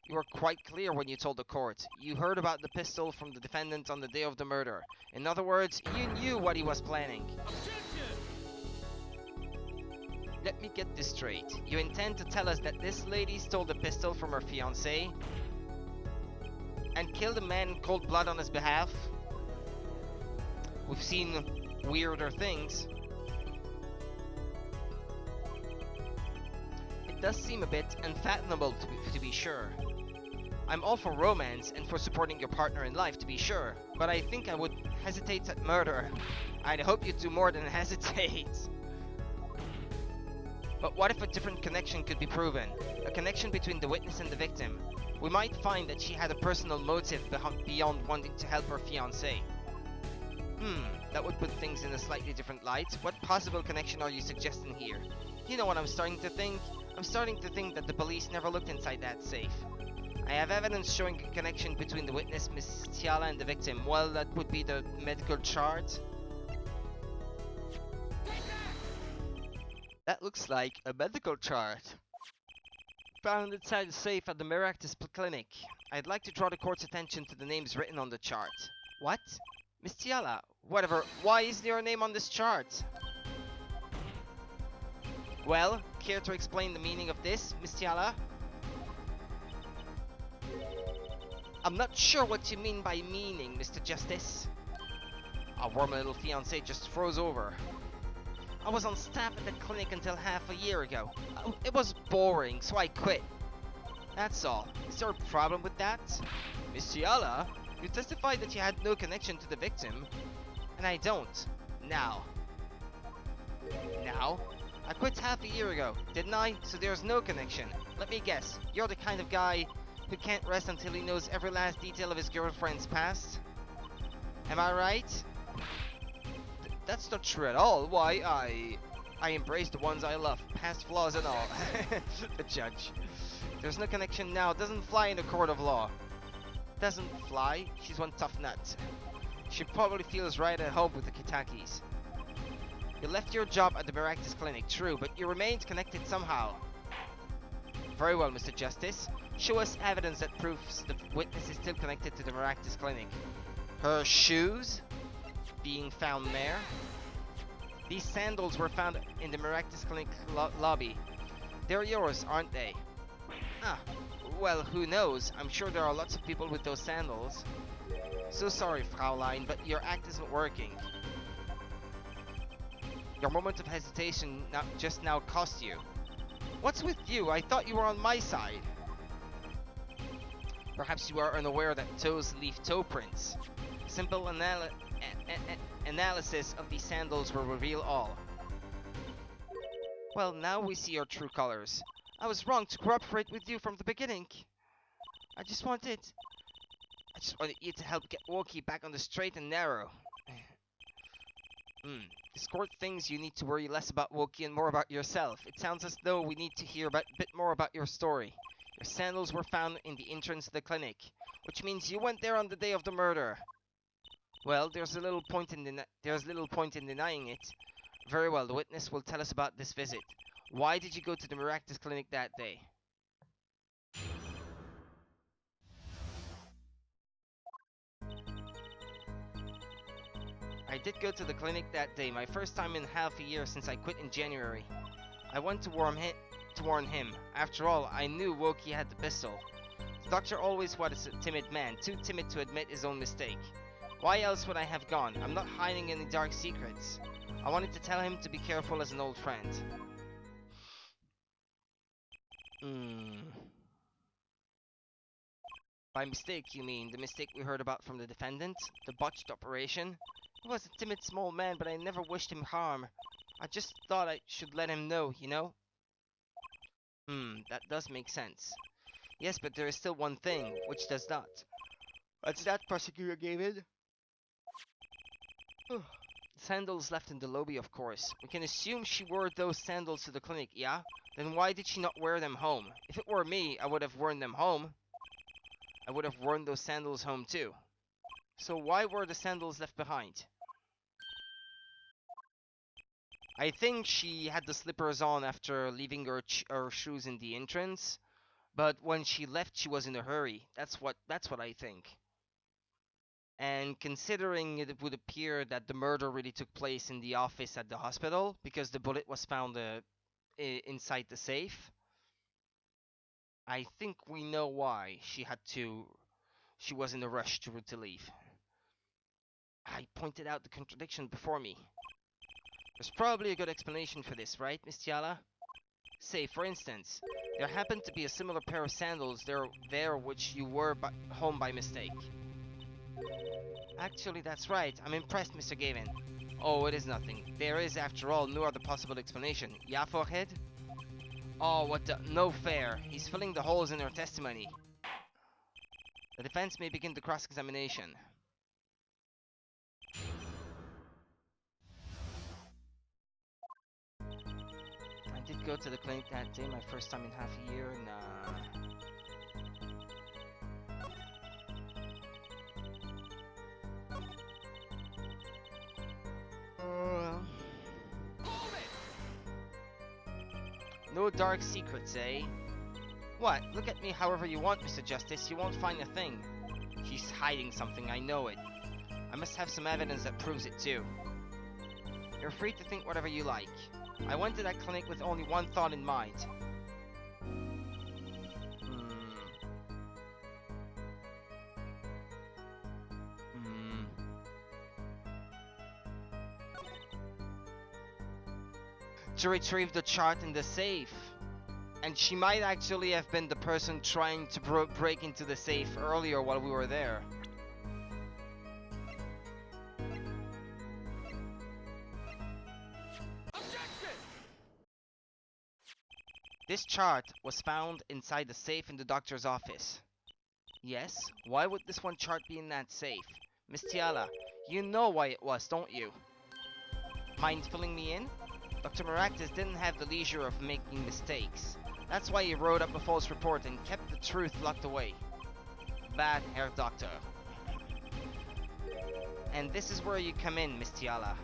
You were quite clear when you told the court. You heard about the pistol from the defendant on the day of the murder. In other words, you knew what he was planning. Let me get this straight. You intend to tell us that this lady stole the pistol from her fiancé and killed a man in cold blood on his behalf? We've seen weirder things. It does seem a bit unfathomable to be sure. I'm all for romance and for supporting your partner in life, to be sure, but I think I would hesitate at murder. I'd hope you'd do more than hesitate. But what if a different connection could be proven? A connection between the witness and the victim. We might find that she had a personal motive beyond wanting to help her fiancé. That would put things in a slightly different light. What possible connection are you suggesting here? You know what I'm starting to think? I'm starting to think that the police never looked inside that safe. I have evidence showing a connection between the witness, Miss Tiala, and the victim. Well, that would be the medical chart. That looks like a medical chart. Found inside the safe at the Maractus clinic. I'd like to draw the court's attention to the names written on the chart. What? Miss Tiala, whatever. Why is there a name on this chart? Well, care to explain the meaning of this, Miss Tiala? I'm not sure what you mean by meaning, Mr. Justice. Our warm little fiancé just froze over. I was on staff at the clinic until half a year ago. It was boring, so I quit. That's all. Is there a problem with that? Miss Tiala, you testified that you had no connection to the victim, and I don't. Now? I quit half a year ago, didn't I? So there's no connection. Let me guess, you're the kind of guy who can't rest until he knows every last detail of his girlfriend's past? Am I right? That's not true at all. Why, I embrace the ones I love, past flaws and all. The judge. There's no connection now. Doesn't fly in a court of law. Doesn't fly? She's one tough nut. She probably feels right at home with the Kitakis. You left your job at the Maractus clinic, true, but you remained connected somehow. Very well, Mr. Justice. Show us evidence that proves the witness is still connected to the Maractus clinic. Her shoes? being found there? These sandals were found in the Miraculous Clinic lobby. They're yours, aren't they? Ah, well, who knows? I'm sure there are lots of people with those sandals. So sorry, Fraulein, but your act isn't working. Your moment of hesitation just now cost you. What's with you? I thought you were on my side. Perhaps you are unaware that toes leave toe prints. Simple analysis of these sandals will reveal all. Well, now we see your true colors. I was wrong to cooperate with you from the beginning. I just wanted you to help get Wokey back on the straight and narrow. Discord thinks you need to worry less about Wokey and more about yourself. It sounds as though we need to hear a bit more about your story. Your sandals were found in the entrance to the clinic, which means you went there on the day of the murder. Well, there's little point in denying it. Very well, the witness will tell us about this visit. Why did you go to the Miraculous Clinic that day? I did go to the clinic that day, my first time in half a year since I quit in January. I went to warn him. After all, I knew Wokey had the pistol. The doctor always was a timid man, too timid to admit his own mistake. Why else would I have gone? I'm not hiding any dark secrets. I wanted to tell him to be careful as an old friend. By mistake, you mean the mistake we heard about from the defendant? The botched operation? He was a timid small man, but I never wished him harm. I just thought I should let him know, you know? That does make sense. Yes, but there is still one thing, which does not. What's that, Prosecutor Gavin? Sandals left in the lobby, of course. We can assume she wore those sandals to the clinic, yeah? Then why did she not wear them home? If it were me, I would have worn them home. I would have worn those sandals home too. So why were the sandals left behind? I think she had the slippers on after leaving her shoes in the entrance, but when she left, she was in a hurry. That's what I think. And considering it would appear that the murder really took place in the office at the hospital, because the bullet was found inside the safe, I think we know why she was in a rush to leave. I pointed out the contradiction before me. There's probably a good explanation for this, right, Miss Tiala? Say, for instance, there happened to be a similar pair of sandals there which you wore home by mistake. Actually, that's right. I'm impressed, Mr. Gavin. Oh, it is nothing. There is, after all, no other possible explanation. Yeah, forehead? Oh, what the... No fair. He's filling the holes in her testimony. The defense may begin the cross-examination. I did go to the clinic that day, my first time in half a year, and no dark secrets, eh? What? Look at me however you want, Mr. Justice. You won't find a thing. She's hiding something, I know it. I must have some evidence that proves it too. You're free to think whatever you like. I went to that clinic with only one thought in mind. To retrieve the chart in the safe. And she might actually have been the person trying to break into the safe earlier while we were there. This chart was found inside the safe in the doctor's office. Yes, why would this one chart be in that safe? Miss Tiala, you know why it was, don't you? Mind filling me in? Dr. Maractus didn't have the leisure of making mistakes. That's why he wrote up a false report and kept the truth locked away. Bad, Herr Doctor. And this is where you come in, Miss Tiala.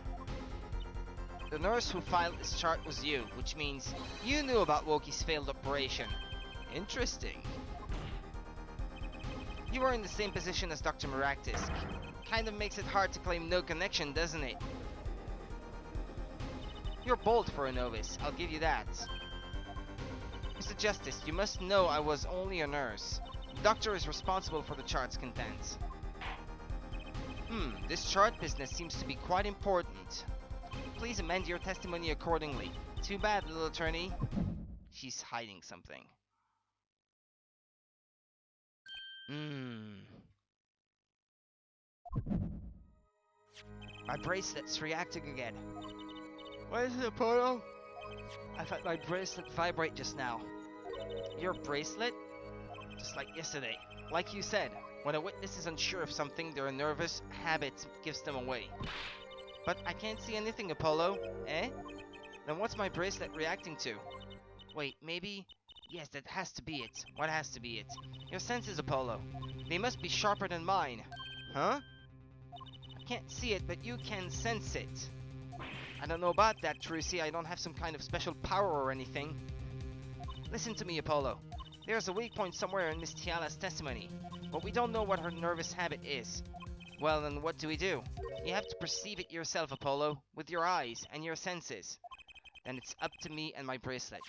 The nurse who filed this chart was you, which means you knew about Wokey's failed operation. Interesting. You are in the same position as Dr. Maractus. Kind of makes it hard to claim no connection, doesn't it? You're bold for a novice, I'll give you that. Mr. Justice, you must know I was only a nurse. The doctor is responsible for the chart's contents. This chart business seems to be quite important. Please amend your testimony accordingly. Too bad, little attorney. She's hiding something. My bracelet's reacting again. What is it, Apollo? I felt my bracelet vibrate just now. Your bracelet? Just like yesterday. Like you said, when a witness is unsure of something, their nervous habit gives them away. But I can't see anything, Apollo. Eh? Then what's my bracelet reacting to? Wait, maybe... Yes, that has to be it. What has to be it? Your senses, Apollo. They must be sharper than mine. Huh? I can't see it, but you can sense it. I don't know about that, Trucy. I don't have some kind of special power or anything. Listen to me, Apollo. There's a weak point somewhere in Miss Tiala's testimony, but we don't know what her nervous habit is. Well, then what do? You have to perceive it yourself, Apollo, with your eyes and your senses. Then it's up to me and my bracelet.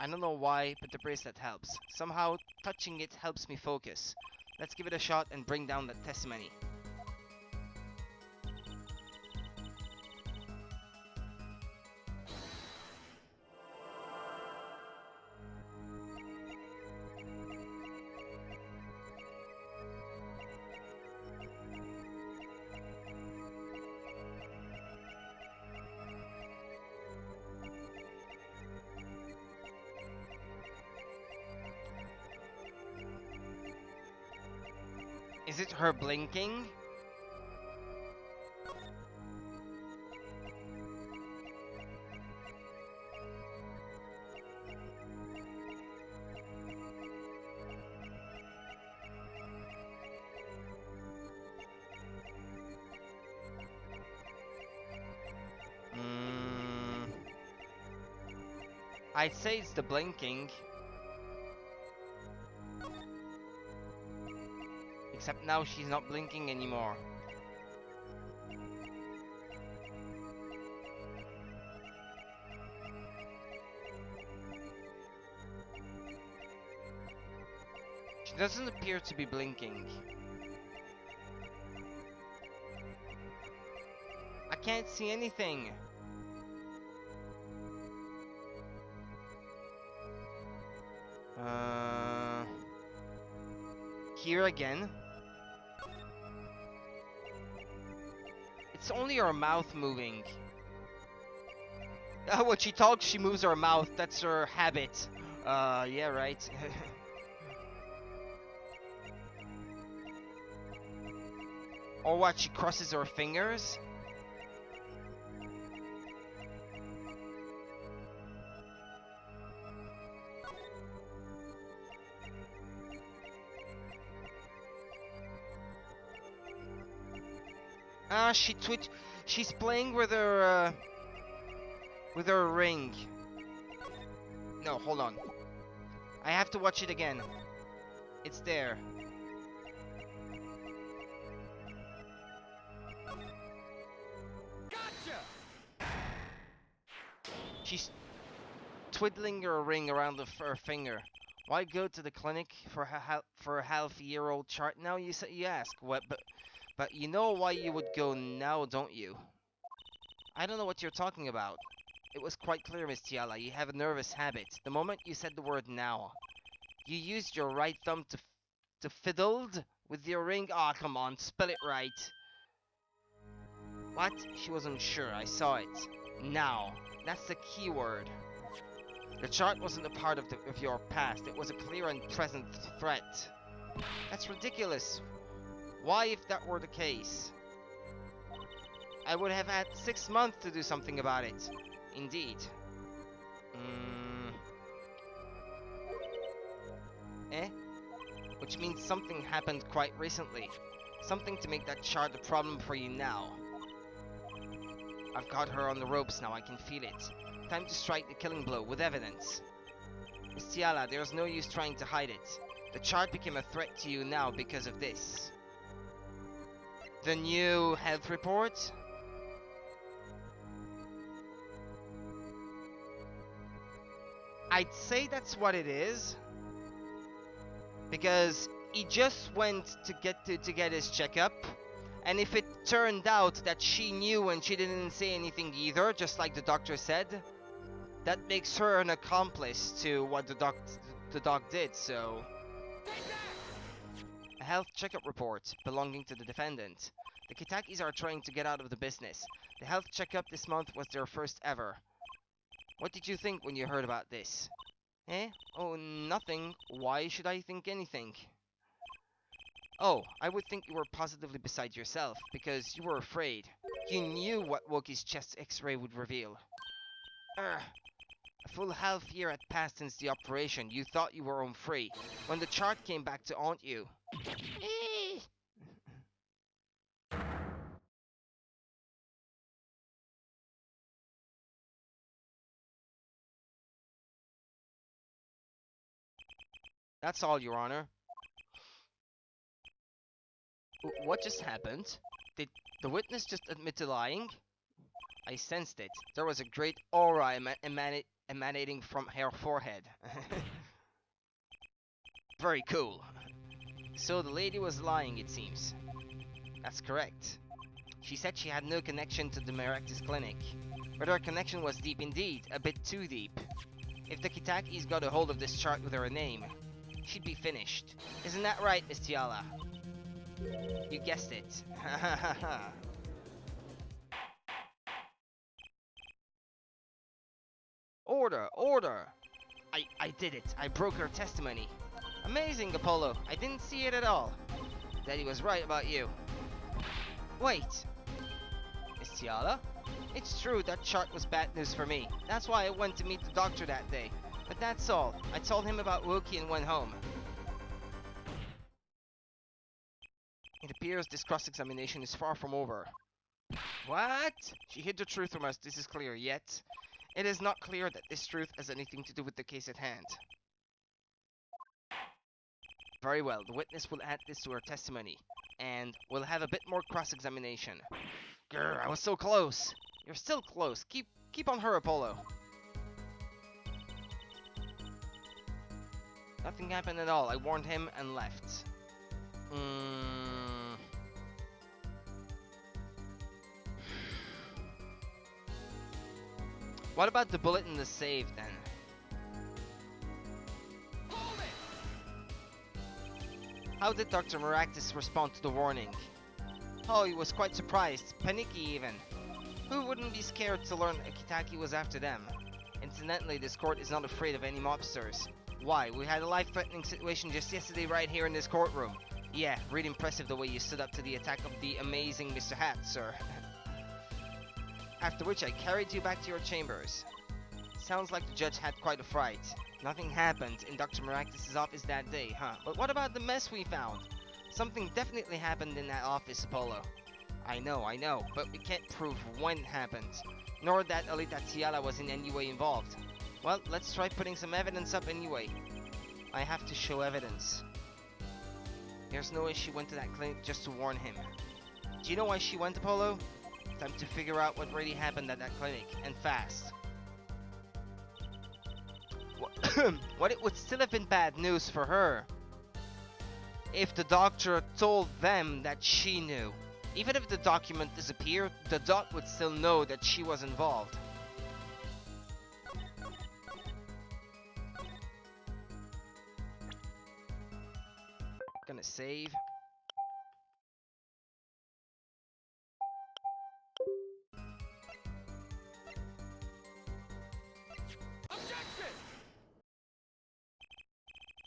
I don't know why, but the bracelet helps. Somehow, touching it helps me focus. Let's give it a shot and bring down that testimony. Is it her blinking? I'd say it's the blinking. Except now she's not blinking anymore. She doesn't appear to be blinking. I can't see anything. Here again. It's only her mouth moving. When she talks, she moves her mouth. That's her habit. Yeah, right. Or what? She crosses her fingers? She's playing with her ring. No, hold on. I have to watch it again. It's there. Gotcha. She's twiddling her ring around her finger. Why go to the clinic for a half-year-old chart now? You ask. What? But you know why you would go now, don't you? I don't know what you're talking about. It was quite clear, Miss Tiala. You have a nervous habit. The moment you said the word now, you used your right thumb to fiddled with your ring. Ah, come on, spell it right. What? She wasn't sure. I saw it. Now. That's the key word. The chart wasn't a part of your past. It was a clear and present threat. That's ridiculous. Why, if that were the case? I would have had 6 months to do something about it. Indeed. Which means something happened quite recently. Something to make that chart a problem for you now. I've got her on the ropes now, I can feel it. Time to strike the killing blow with evidence. Miss Tiala, there's no use trying to hide it. The chart became a threat to you now because of this. The new health report? I'd say that's what it is. Because he just went to get his checkup. And if it turned out that she knew and she didn't say anything either, just like the doctor said, that makes her an accomplice to what the doc did, so... A health checkup report belonging to the defendant. The Kitakis are trying to get out of the business. The health checkup this month was their first ever. What did you think when you heard about this? Eh? Oh, nothing. Why should I think anything? Oh, I would think you were positively beside yourself, because you were afraid. You knew what Wookie's chest x-ray would reveal. Urgh. A full half year had passed since the operation. You thought you were home free, when the chart came back to haunt you. That's all, Your Honor. What just happened? Did the witness just admit to lying? I sensed it. There was a great aura emanating from her forehead. Very cool. So the lady was lying, it seems. That's correct. She said she had no connection to the Merectus clinic. But her connection was deep indeed, a bit too deep. If the Kitakis got a hold of this chart with her name, she'd be finished. Isn't that right, Miss Tiala? You guessed it. Order! Order! I did it. I broke her testimony. Amazing, Apollo. I didn't see it at all. Daddy was right about you. Wait. Miss Tiala? It's true that chart was bad news for me. That's why I went to meet the doctor that day. But that's all. I told him about Wookie and went home. It appears this cross-examination is far from over. What? She hid the truth from us, this is clear, yet it is not clear that this truth has anything to do with the case at hand. Very well, the witness will add this to her testimony, and we'll have a bit more cross-examination. Grr, I was so close. You're still close. Keep on her, Apollo. Nothing happened at all. I warned him and left. What about the bullet in the safe, then? How did Dr. Maractus respond to the warning? Oh, he was quite surprised, panicky even. Who wouldn't be scared to learn Akitaki was after them? Incidentally, this court is not afraid of any mobsters. Why? We had a life-threatening situation just yesterday right here in this courtroom. Yeah, really impressive the way you stood up to the attack of the amazing Mr. Hat, sir. After which I carried you back to your chambers. Sounds like the judge had quite a fright. Nothing happened in Dr. Maractus' office that day, huh? But what about the mess we found? Something definitely happened in that office, Apollo. I know, but we can't prove when it happened. Nor that Alita Tiala was in any way involved. Well, let's try putting some evidence up anyway. I have to show evidence. There's no way she went to that clinic just to warn him. Do you know why she went, Apollo? Time to figure out what really happened at that clinic, and fast. What it would still have been bad news for her if the doctor told them that she knew. Even if the document disappeared, the doc would still know that she was involved. Gonna save.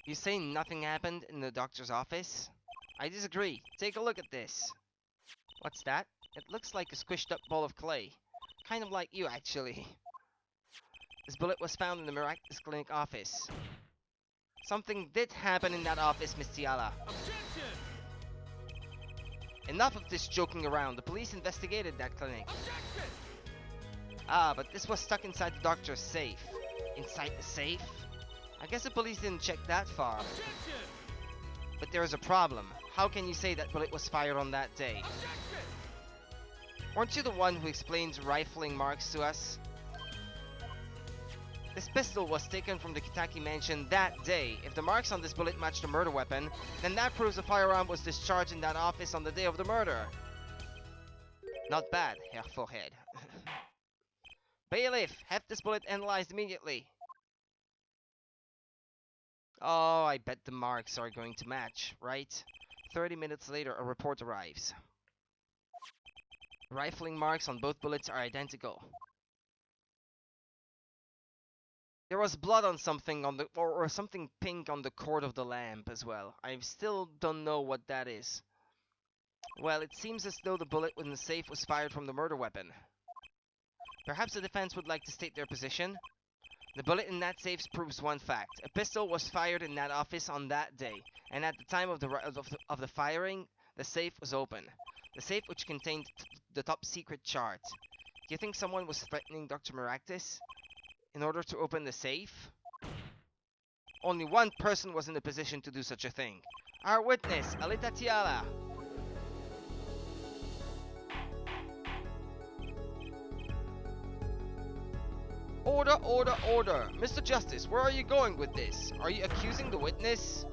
You say nothing happened in the doctor's office? I disagree. Take a look at this. What's that? It looks like a squished up ball of clay. Kind of like you, actually. This bullet was found in the Miraculous Clinic office. Something did happen in that office, Miss Tiala. Objection! Enough of this joking around. The police investigated that clinic. Objection! Ah, but this was stuck inside the doctor's safe. Inside the safe? I guess the police didn't check that far. Objection! But there is a problem. How can you say that bullet was fired on that day? Weren't you the one who explained rifling marks to us? This pistol was taken from the Kitaki mansion that day. If the marks on this bullet match the murder weapon, then that proves the firearm was discharged in that office on the day of the murder. Not bad, Herr Forehead. Bailiff, have this bullet analyzed immediately. Oh, I bet the marks are going to match, right? 30 minutes later, a report arrives. Rifling marks on both bullets are identical. There was blood on something on the or something pink on the cord of the lamp as well. I still don't know what that is. Well, it seems as though the bullet in the safe was fired from the murder weapon. Perhaps the defense would like to state their position? The bullet in that safe proves one fact. A pistol was fired in that office on that day, and at the time of the firing, the safe was open. The safe which contained the top secret chart. Do you think someone was threatening Dr. Maractus in order to open the safe? Only one person was in the position to do such a thing. Our witness, Alita Tiala. Order, order, order! Mr. Justice, where are you going with this? Are you accusing the witness?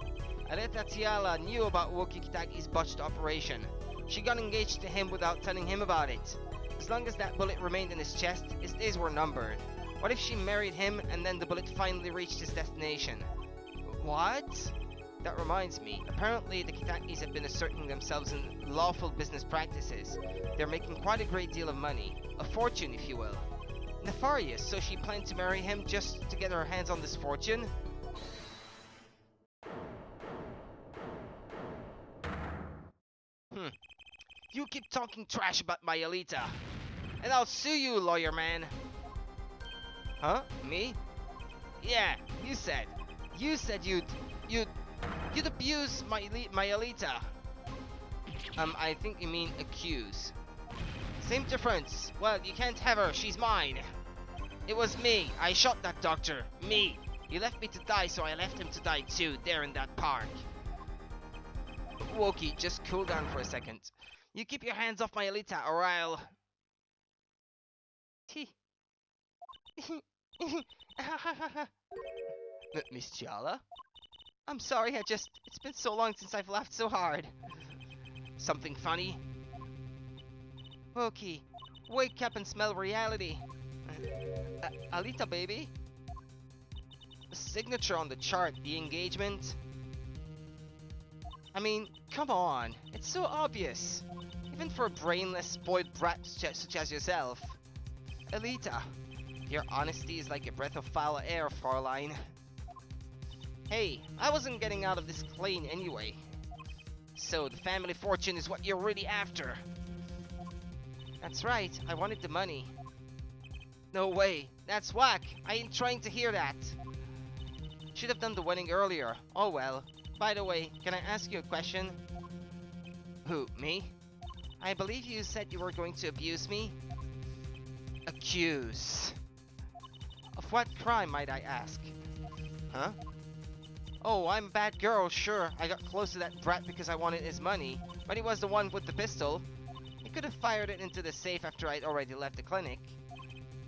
Alita Tiala knew about Woki Kitaki's botched operation. She got engaged to him without telling him about it. As long as that bullet remained in his chest, his days were numbered. What if she married him and then the bullet finally reached its destination? What? That reminds me, apparently the Kitakis have been asserting themselves in lawful business practices. They're making quite a great deal of money. A fortune, if you will. Nefarious, so she planned to marry him just to get her hands on this fortune? You keep talking trash about my Alita, and I'll sue you, lawyer man. Huh? Me? Yeah, you said you'd abuse my Alita. I think you mean accuse. Same difference. Well, you can't have her. She's mine. It was me. I shot that doctor. Me. You left me to die, so I left him to die too, there in that park. Woki, just cool down for a second. You keep your hands off my Alita, or I'll... Miss Giala? I'm sorry, it's been so long since I've laughed so hard. Something funny? Woki, wake up and smell reality. Alita, baby? The signature on the chart, the engagement. I mean, come on, it's so obvious. Even for a brainless, spoiled brat such as yourself. Alita, your honesty is like a breath of foul air, Fraulein. Hey, I wasn't getting out of this clean anyway. So, the family fortune is what you're really after. That's right, I wanted the money. No way, that's whack. I ain't trying to hear that. Should have done the wedding earlier. Oh well. By the way, can I ask you a question? Who, me? I believe you said you were going to abuse me? Accuse. Of what crime, might I ask? Huh? Oh, I'm a bad girl, sure. I got close to that brat because I wanted his money, but he was the one with the pistol. He could have fired it into the safe after I'd already left the clinic.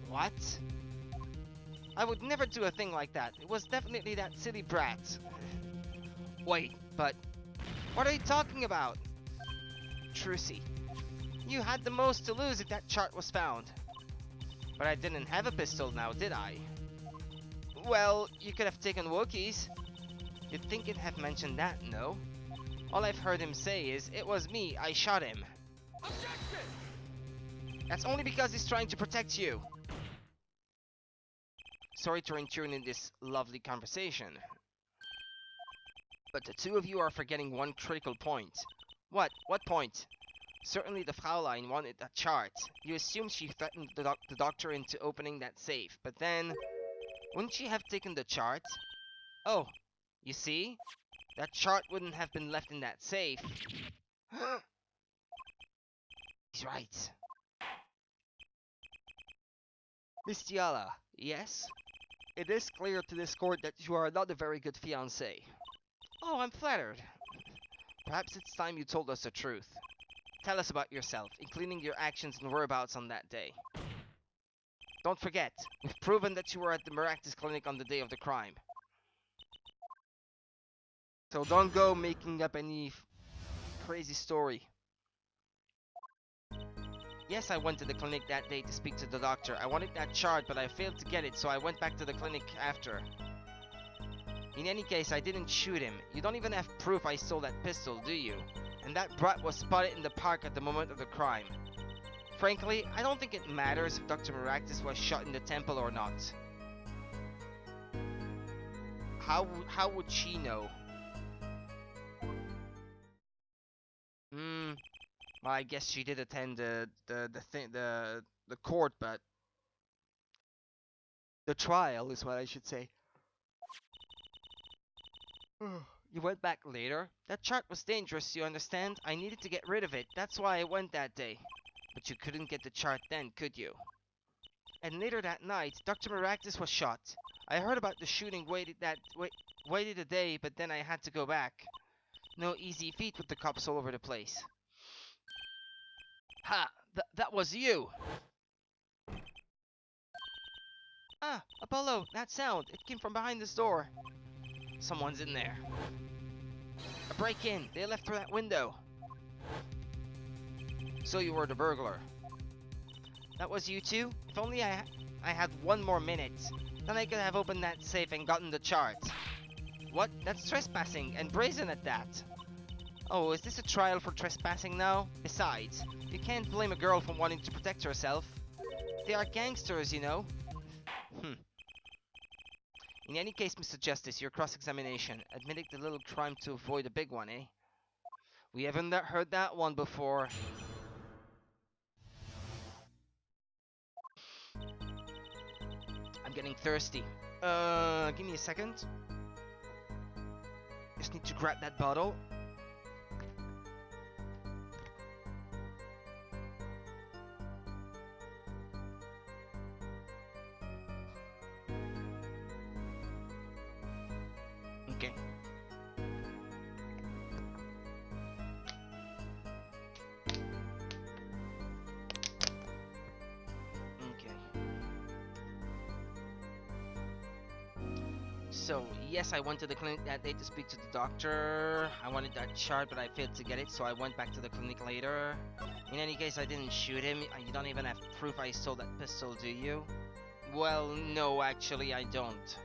What? I would never do a thing like that. It was definitely that silly brat. Wait, but... what are you talking about? Trucy, you had the most to lose if that chart was found. But I didn't have a pistol now, did I? Well, you could have taken Wookie's. You'd think he'd have mentioned that, no? All I've heard him say is, it was me, I shot him. Objection! That's only because he's trying to protect you. Sorry to intrude in this lovely conversation. But the two of you are forgetting one critical point. What? What point? Certainly the Fraulein wanted that chart. You assume she threatened the doctor into opening that safe, but then... wouldn't she have taken the chart? Oh, you see? That chart wouldn't have been left in that safe. He's right. Miss Giala, yes? It is clear to this court that you are not a very good fiancé. Oh, I'm flattered. Perhaps it's time you told us the truth. Tell us about yourself, including your actions and whereabouts on that day. Don't forget, we've proven that you were at the Maractus Clinic on the day of the crime. So don't go making up any crazy story. Yes, I went to the clinic that day to speak to the doctor. I wanted that chart, but I failed to get it, so I went back to the clinic after. In any case, I didn't shoot him. You don't even have proof I stole that pistol, do you? And that brat was spotted in the park at the moment of the crime. Frankly, I don't think it matters if Dr. Maractus was shot in the temple or not. How would she know? Well, I guess she did attend the court, but the trial is what I should say. You went back later? That chart was dangerous, you understand? I needed to get rid of it, that's why I went that day. But you couldn't get the chart then, could you? And later that night, Dr. Maractus was shot. I heard about the shooting, waited a day, but then I had to go back. No easy feat with the cops all over the place. Ha! That was you! Ah, Apollo, that sound. It came from behind this door. Someone's in there. A break-in. They left through that window. So you were the burglar. That was you too? If only I had one more minute. Then I could have opened that safe and gotten the chart. What? That's trespassing, and brazen at that. Oh, is this a trial for trespassing now? Besides, you can't blame a girl for wanting to protect herself. They are gangsters, you know. In any case, Mr. Justice, your cross-examination. Admitting the little crime to avoid a big one, eh? We haven't heard that one before. I'm getting thirsty. Give me a second. Just need to grab that bottle. Okay. So, yes, I went to the clinic that day to speak to the doctor. I wanted that chart, but I failed to get it, so I went back to the clinic later. In any case, I didn't shoot him. You don't even have proof I stole that pistol, do you? Well, no, actually, I don't.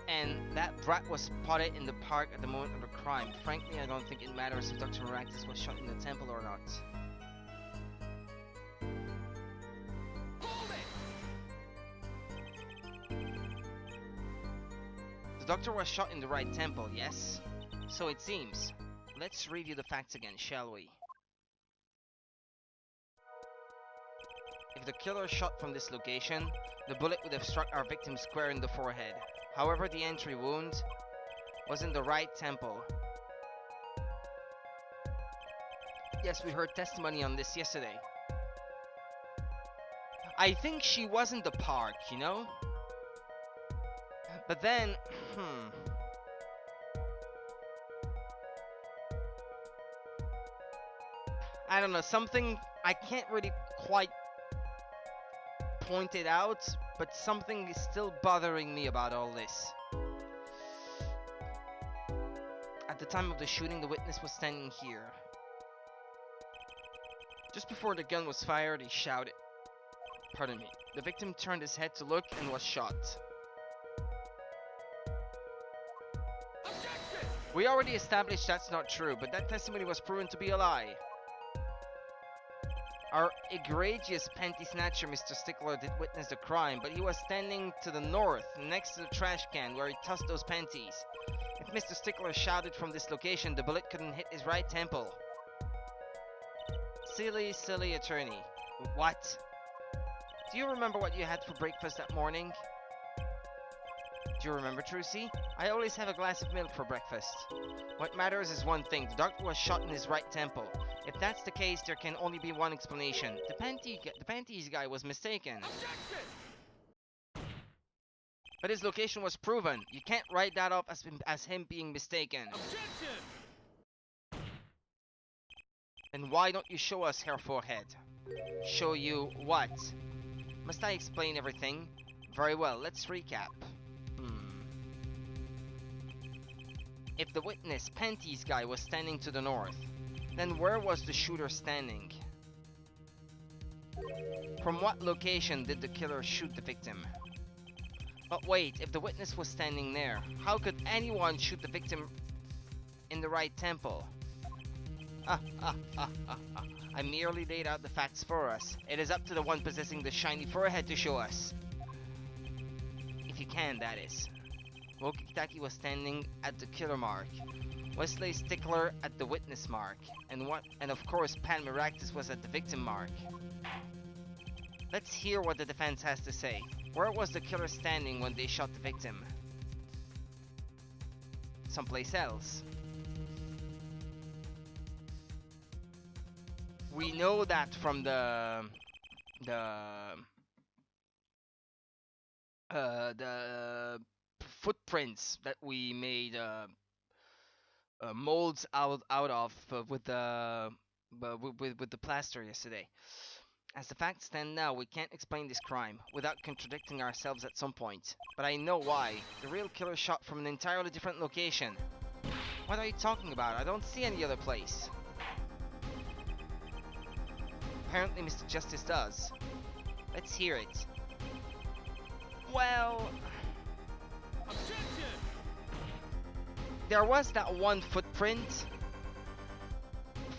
And that brat was spotted in the park at the moment of the crime. Frankly, I don't think it matters if Dr. Maractus was shot in the temple or not. The doctor was shot in the right temple, yes? So it seems. Let's review the facts again, shall we? If the killer shot from this location, the bullet would have struck our victim square in the forehead. However, the entry wound was in the right temple. Yes, we heard testimony on this yesterday. I think she was in the park, you know? But then, I don't know, something I can't really quite point it out, but something is still bothering me about all this. At the time of the shooting, the witness was standing here. Just before the gun was fired, he shouted. Pardon me. The victim turned his head to look and was shot. Objection! We already established that's not true, but that testimony was proven to be a lie. Our egregious panty snatcher, Mr. Stickler, did witness the crime, but he was standing to the north, next to the trash can, where he tossed those panties. If Mr. Stickler shouted from this location, the bullet couldn't hit his right temple. Silly, silly attorney. What? Do you remember what you had for breakfast that morning? Do you remember, Trucy? I always have a glass of milk for breakfast. What matters is one thing. The doctor was shot in his right temple. If that's the case, there can only be one explanation. The panties guy was mistaken. Objection! But his location was proven. You can't write that off as him being mistaken. Objection! Then why don't you show us, Herr Forehead? Show you what? Must I explain everything? Very well, let's recap. If the witness, Panties guy, was standing to the north, then where was the shooter standing? From what location did the killer shoot the victim? But wait, if the witness was standing there, how could anyone shoot the victim in the right temple? I merely laid out the facts for us. It is up to the one possessing the shiny forehead to show us. If you can, that is. Wokitaki was standing at the killer mark. Wesley Stickler at the witness mark. And of course Pan Miractus was at the victim mark. Let's hear what the defense has to say. Where was the killer standing when they shot the victim? Someplace else. We know that from the footprints that we made molds out of with the plaster yesterday. As the facts stand now, we can't explain this crime without contradicting ourselves at some point. But I know why. The real killer shot from an entirely different location. What are you talking about? I don't see any other place. Apparently Mr. Justice does. Let's hear it. Well... Objection! There was that one footprint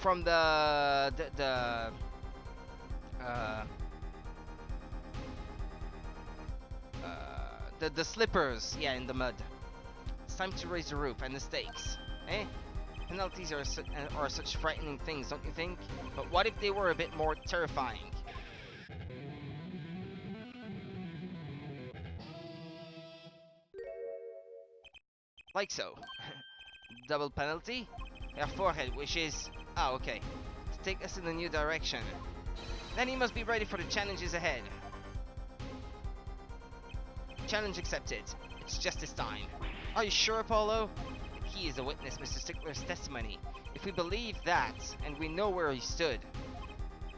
from the slippers, yeah, in the mud. It's time to raise the roof and the stakes, eh? Penalties are such frightening things, don't you think? But what if they were a bit more terrifying? Like so. Double penalty? Your forehead wishes... Ah, okay. To take us in a new direction. Then he must be ready for the challenges ahead. Challenge accepted. It's justice time. Are you sure, Apollo? He is a witness, Mr. Stickler's testimony. If we believe that, and we know where he stood,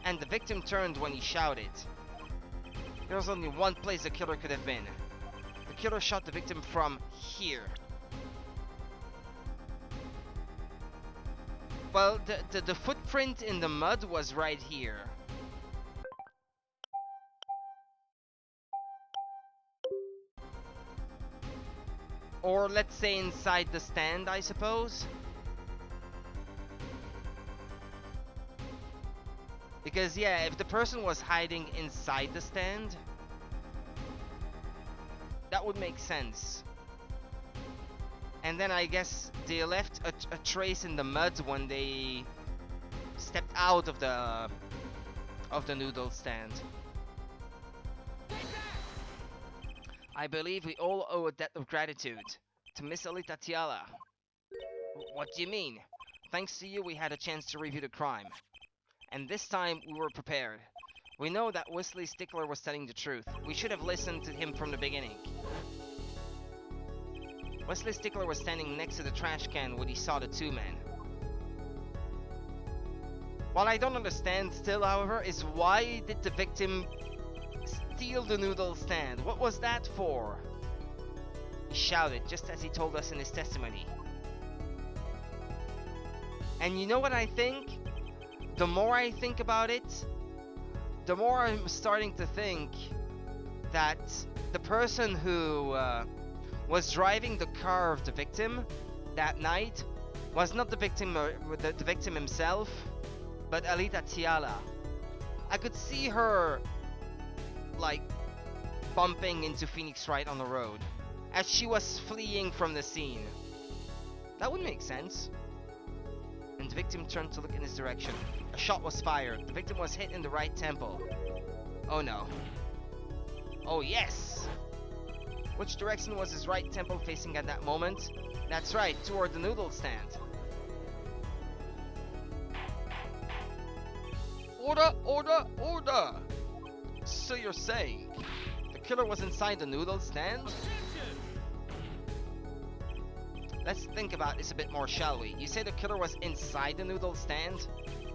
and the victim turned when he shouted, there's only one place the killer could have been. The killer shot the victim from here. Well, the footprint in the mud was right here. Or let's say inside the stand, I suppose. Because yeah, if the person was hiding inside the stand, that would make sense. And then I guess they left a trace in the mud when they stepped out of the noodle stand. I believe we all owe a debt of gratitude to Miss Alita Tiala. What do you mean? Thanks to you we had a chance to review the crime. And this time we were prepared. We know that Wesley Stickler was telling the truth. We should have listened to him from the beginning. Wesley Stickler was standing next to the trash can when he saw the two men. What I don't understand still, however, is why did the victim steal the noodle stand? What was that for? He shouted, just as he told us in his testimony. And you know what I think? The more I think about it, the more I'm starting to think that the person who was driving the car of the victim that night was not the victim, the victim himself, but Alita Tiala. I could see her like bumping into Phoenix Wright on the road as she was fleeing from the scene. That would make sense. And the victim turned to look in his direction. A shot was fired. The victim was hit in the right temple. Oh no. Oh yes! Which direction was his right temple facing at that moment? That's right, toward the noodle stand. Order! Order! Order! So you're saying the killer was inside the noodle stand? Objection! Let's think about this a bit more, shall we? You say the killer was inside the noodle stand,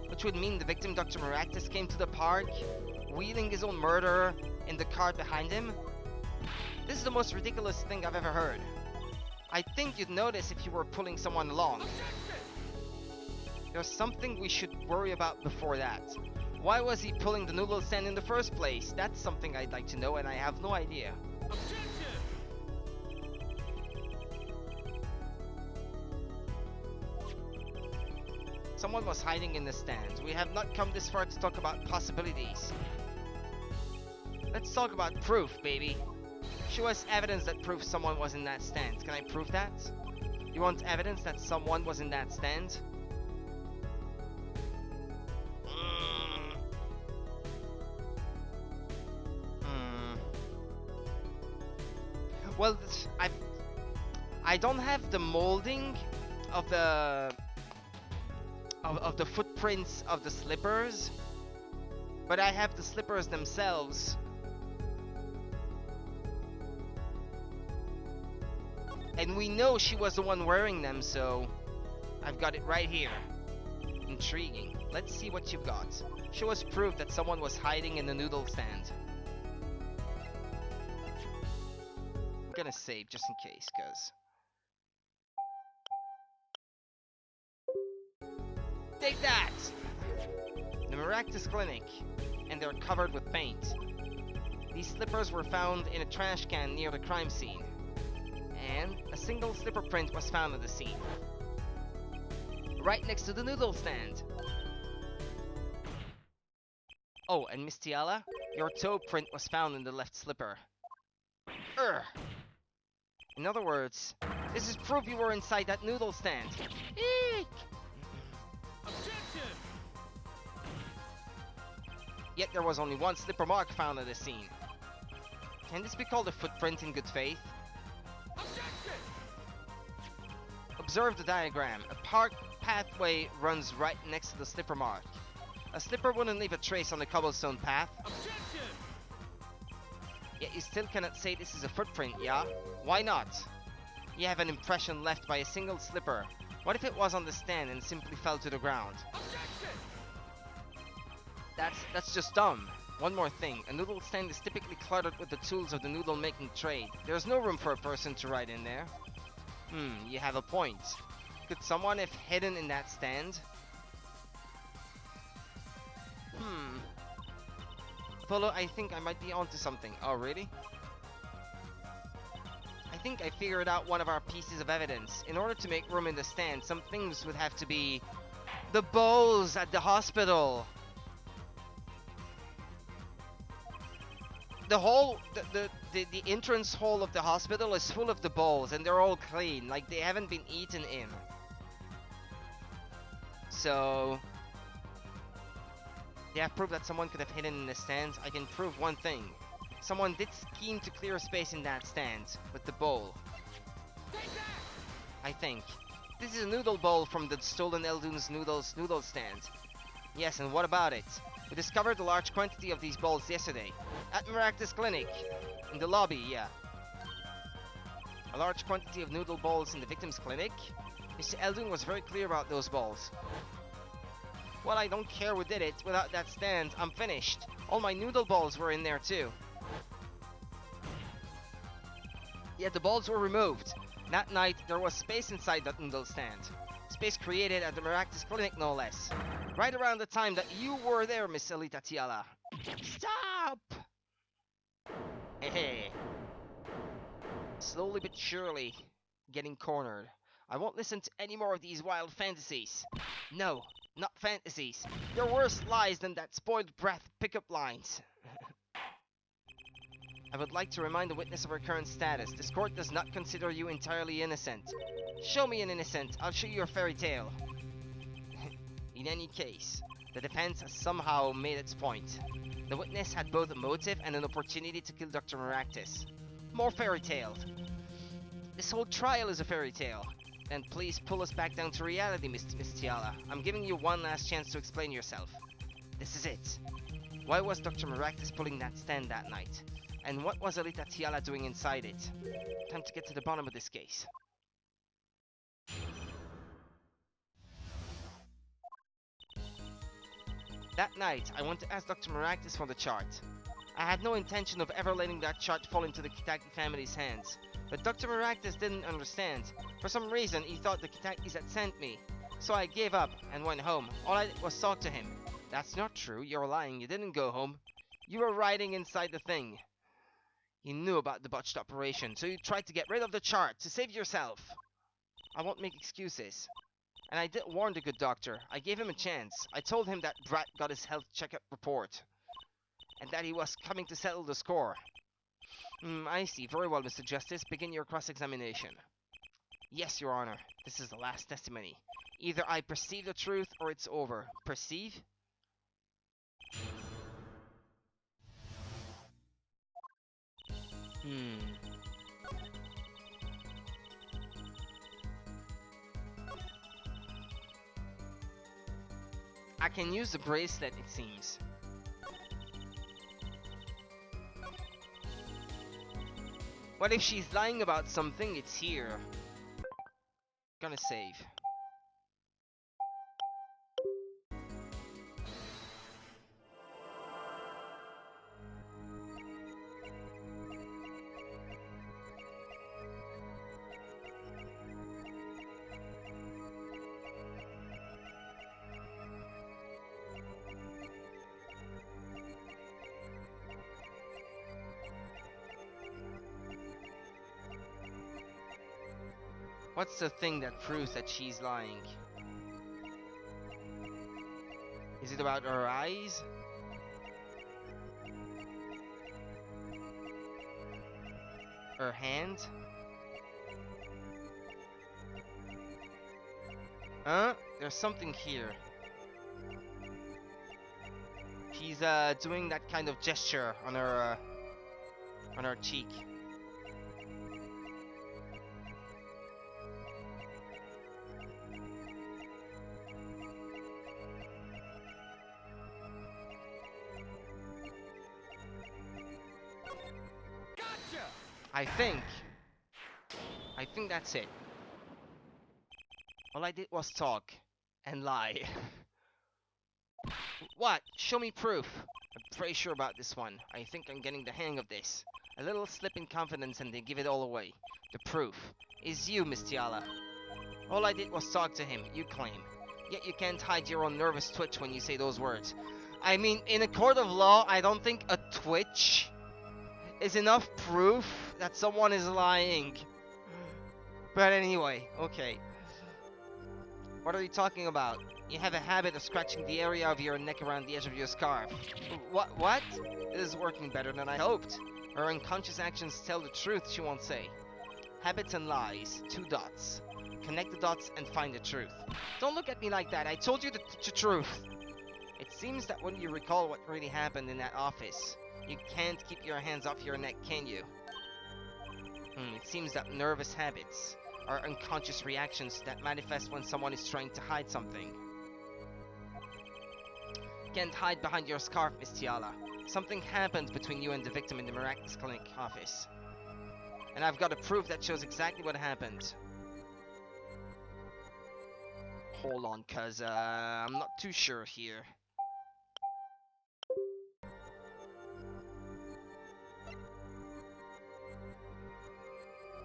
which would mean the victim, Dr. Maractus, came to the park, wheeling his own murderer in the cart behind him? This is the most ridiculous thing I've ever heard. I think you'd notice if you were pulling someone along. There's something we should worry about before that. Why was he pulling the noodle stand in the first place? That's something I'd like to know, and I have no idea. Someone was hiding in the stand. We have not come this far to talk about possibilities. Let's talk about proof, baby. Show us evidence that proves someone was in that stand. Can I prove that? You want evidence that someone was in that stand? Well, I don't have the molding of the footprints of the slippers, but I have the slippers themselves. And we know she was the one wearing them, so I've got it right here. Intriguing. Let's see what you've got. Show us proof that someone was hiding in the noodle stand. I'm gonna save just in case, cause... Take that! The Maractus Clinic, and they're covered with paint. These slippers were found in a trash can near the crime scene. And a single slipper print was found at the scene. Right next to the noodle stand. Oh, and Miss Tiala, your toe print was found in the left slipper. Urgh. In other words, this is proof you were inside that noodle stand. Eek! Objection! Yet there was only one slipper mark found at the scene. Can this be called a footprint in good faith? Objection! Observe the diagram. A park pathway runs right next to the slipper mark. A slipper wouldn't leave a trace on the cobblestone path. Objection! Yet you still cannot say this is a footprint, yeah? Why not? You have an impression left by a single slipper. What if it was on the stand and simply fell to the ground? Objection! That's just dumb. One more thing, a noodle stand is typically cluttered with the tools of the noodle making trade. There's no room for a person to ride in there. You have a point. Could someone have hidden in that stand? Polo, I think I might be onto something. Oh, really? I think I figured out one of our pieces of evidence. In order to make room in the stand, some things would have to be... the bowls at the hospital! The whole... the entrance hall of the hospital is full of the bowls, and they're all clean. Like, they haven't been eaten in. So... they have proof that someone could have hidden in the stands. I can prove one thing. Someone did scheme to clear space in that stand with the bowl. I think. This is a noodle bowl from the stolen Eldoon's noodle stand. Yes, and what about it? We discovered a large quantity of these bowls yesterday. At Maractus Clinic. In the lobby, yeah. A large quantity of noodle bowls in the victim's clinic? Mr. Eldoon was very clear about those bowls. Well, I don't care who did it. Without that stand, I'm finished. All my noodle balls were in there too. Yet the balls were removed. That night, there was space inside that noodle stand. Space created at the Maractus Clinic, no less. Right around the time that you were there, Miss Elita Tiala. Stop! Hey. Slowly but surely, getting cornered. I won't listen to any more of these wild fantasies. No, not fantasies. They're worse lies than that spoiled breath pickup lines. I would like to remind the witness of her current status. This court does not consider you entirely innocent. Show me an innocent. I'll show you a fairy tale. In any case, the defense has somehow made its point. The witness had both a motive and an opportunity to kill Dr. Maractus. More fairy tales. This whole trial is a fairy tale. Then please pull us back down to reality, Miss Tiala. I'm giving you one last chance to explain yourself. This is it. Why was Dr. Maractus pulling that stand that night? And what was Elita Tiala doing inside it? Time to get to the bottom of this case. That night, I went to ask Dr. Maractus for the chart. I had no intention of ever letting that chart fall into the Kitaki family's hands, but Dr. Maractus didn't understand. For some reason, he thought the Kitakis had sent me. So I gave up and went home. All I did was talk to him. That's not true. You're lying. You didn't go home. You were riding inside the thing. You knew about the botched operation, so you tried to get rid of the chart to save yourself. I won't make excuses. And I did warn the good doctor. I gave him a chance. I told him that Brat got his health checkup report, and that he was coming to settle the score. I see. Very well, Mr. Justice. Begin your cross-examination. Yes, Your Honor. This is the last testimony. Either I perceive the truth or it's over. Perceive? I can use the bracelet, it seems. What if she's lying about something? It's here. Gonna save. What's the thing that proves that she's lying? Is it about her eyes? Her hand? Huh? There's something here. She's doing that kind of gesture on her cheek. I think that's it. All I did was talk and lie. What? Show me proof. I'm pretty sure about this one. I think I'm getting the hang of this. A little slip in confidence and they give it all away. The proof is you, Miss Tiala. All I did was talk to him, you claim. Yet you can't hide your own nervous twitch when you say those words. I mean, in a court of law, I don't think a twitch is enough proof that someone is lying. But anyway, okay. What are you talking about? You have a habit of scratching the area of your neck around the edge of your scarf. What? This is working better than I hoped. Her unconscious actions tell the truth, she won't say. Habits and lies. 2 dots. Connect the dots and find the truth. Don't look at me like that. I told you the truth. It seems that when you recall what really happened in that office, you can't keep your hands off your neck, can you? It seems that nervous habits are unconscious reactions that manifest when someone is trying to hide something. Can't hide behind your scarf, Miss Tiala. Something happened between you and the victim in the Miraculous Clinic office. And I've got a proof that shows exactly what happened. Hold on, cuz I'm not too sure here.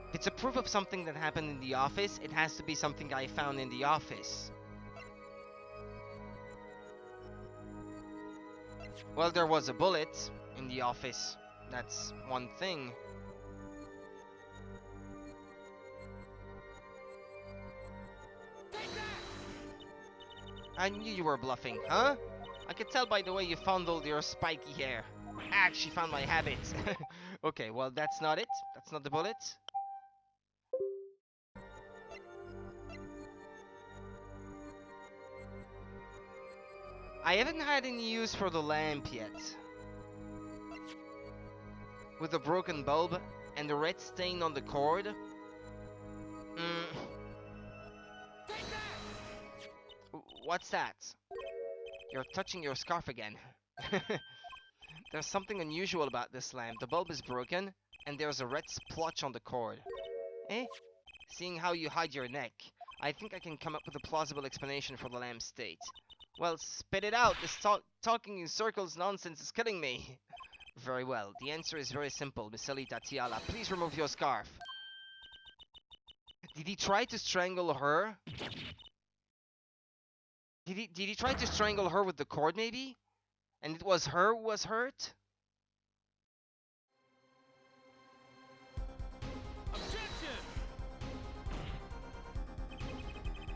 If it's a proof of something that happened in the office, it has to be something I found in the office. Well, there was a bullet in the office. That's one thing. I knew you were bluffing, huh? I could tell by the way you fondled your spiky hair. I actually found my habits. Okay, well, that's not it. That's not the bullet. I haven't had any use for the lamp yet. With the broken bulb and the red stain on the cord. What's that? You're touching your scarf again. There's something unusual about this lamp. The bulb is broken, and there's a red splotch on the cord. Eh? Seeing how you hide your neck, I think I can come up with a plausible explanation for the lamp's state. Well, spit it out. This talking in circles nonsense is killing me. Very well. The answer is very simple, Miss Elita Tiala. Please remove your scarf. Did he try to strangle her? Did he try to strangle her with the cord, maybe? And it was her who was hurt? Objection!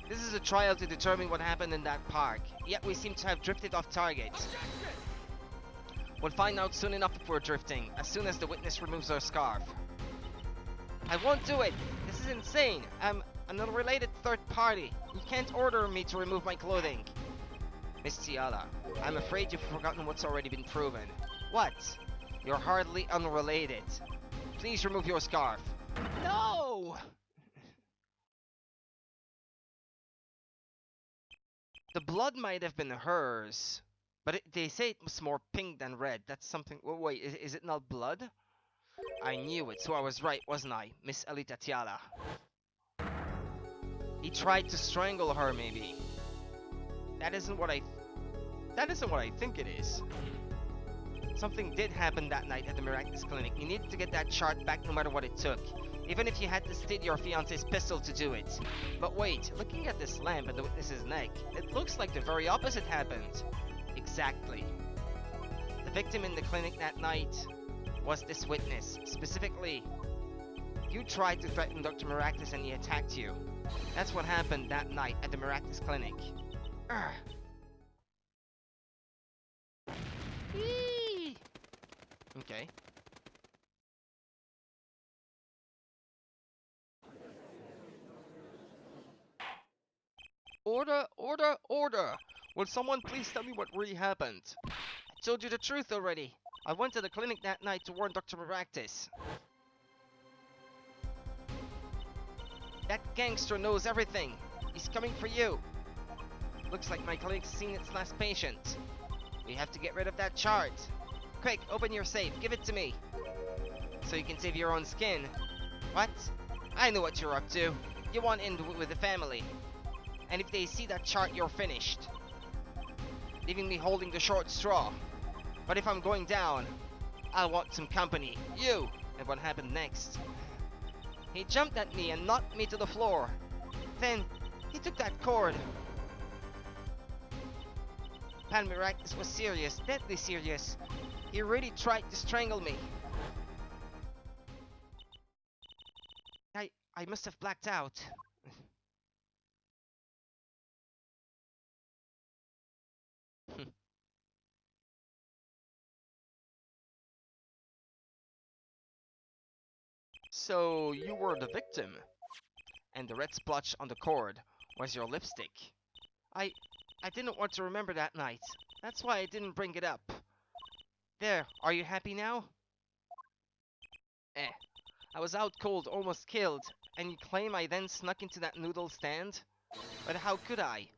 This is a trial to determine what happened in that park. Yet we seem to have drifted off target. Objection! We'll find out soon enough if we're drifting, as soon as the witness removes her scarf. I won't do it! This is insane! I'm an unrelated third party. You can't order me to remove my clothing. Miss Tiala, I'm afraid you've forgotten what's already been proven. What? You're hardly unrelated. Please remove your scarf. No! The blood might have been hers, but they say it was more pink than red. That's something... Wait, is it not blood? I knew it, so I was right, wasn't I, Miss Elita Tiala? He tried to strangle her, maybe. That isn't what I think it is. Something did happen that night at the Miraculous Clinic. You needed to get that chart back no matter what it took. Even if you had to steal your fiance's pistol to do it. But wait, looking at this lamp and the witness's neck, it looks like the very opposite happened. Exactly. The victim in the clinic that night was this witness. Specifically, you tried to threaten Dr. Miraculous and he attacked you. That's what happened that night at the Miraculous Clinic. Urgh. Eee. Okay. Order, order, order! Will someone please tell me what really happened? I told you the truth already. I went to the clinic that night to warn Dr. Maractus. That gangster knows everything. He's coming for you. Looks like my clinic's seen its last patient. We have to get rid of that chart. Quick, open your safe. Give it to me. So you can save your own skin. What? I know what you're up to. You want in with the family. And if they see that chart, you're finished. Leaving me holding the short straw. But if I'm going down, I'll want some company. You! And what happened next? He jumped at me and knocked me to the floor. Then, he took that cord. Pan Miraculous was serious, deadly serious. He really tried to strangle me. I must have blacked out. So, you were the victim. And the red splotch on the cord was your lipstick. I didn't want to remember that night. That's why I didn't bring it up. There, are you happy now? I was out cold, almost killed, and you claim I then snuck into that noodle stand? But how could I?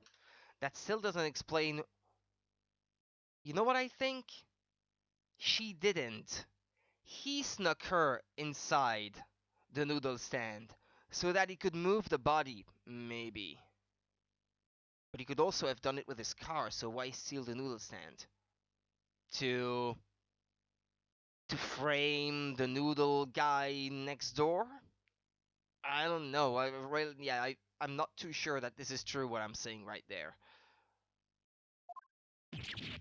That still doesn't explain... You know what I think? She didn't. He snuck her inside the noodle stand so that he could move the body, maybe. But he could also have done it with his car, so why steal the noodle stand? To frame the noodle guy next door? I don't know. I'm not too sure that this is true what I'm saying right there.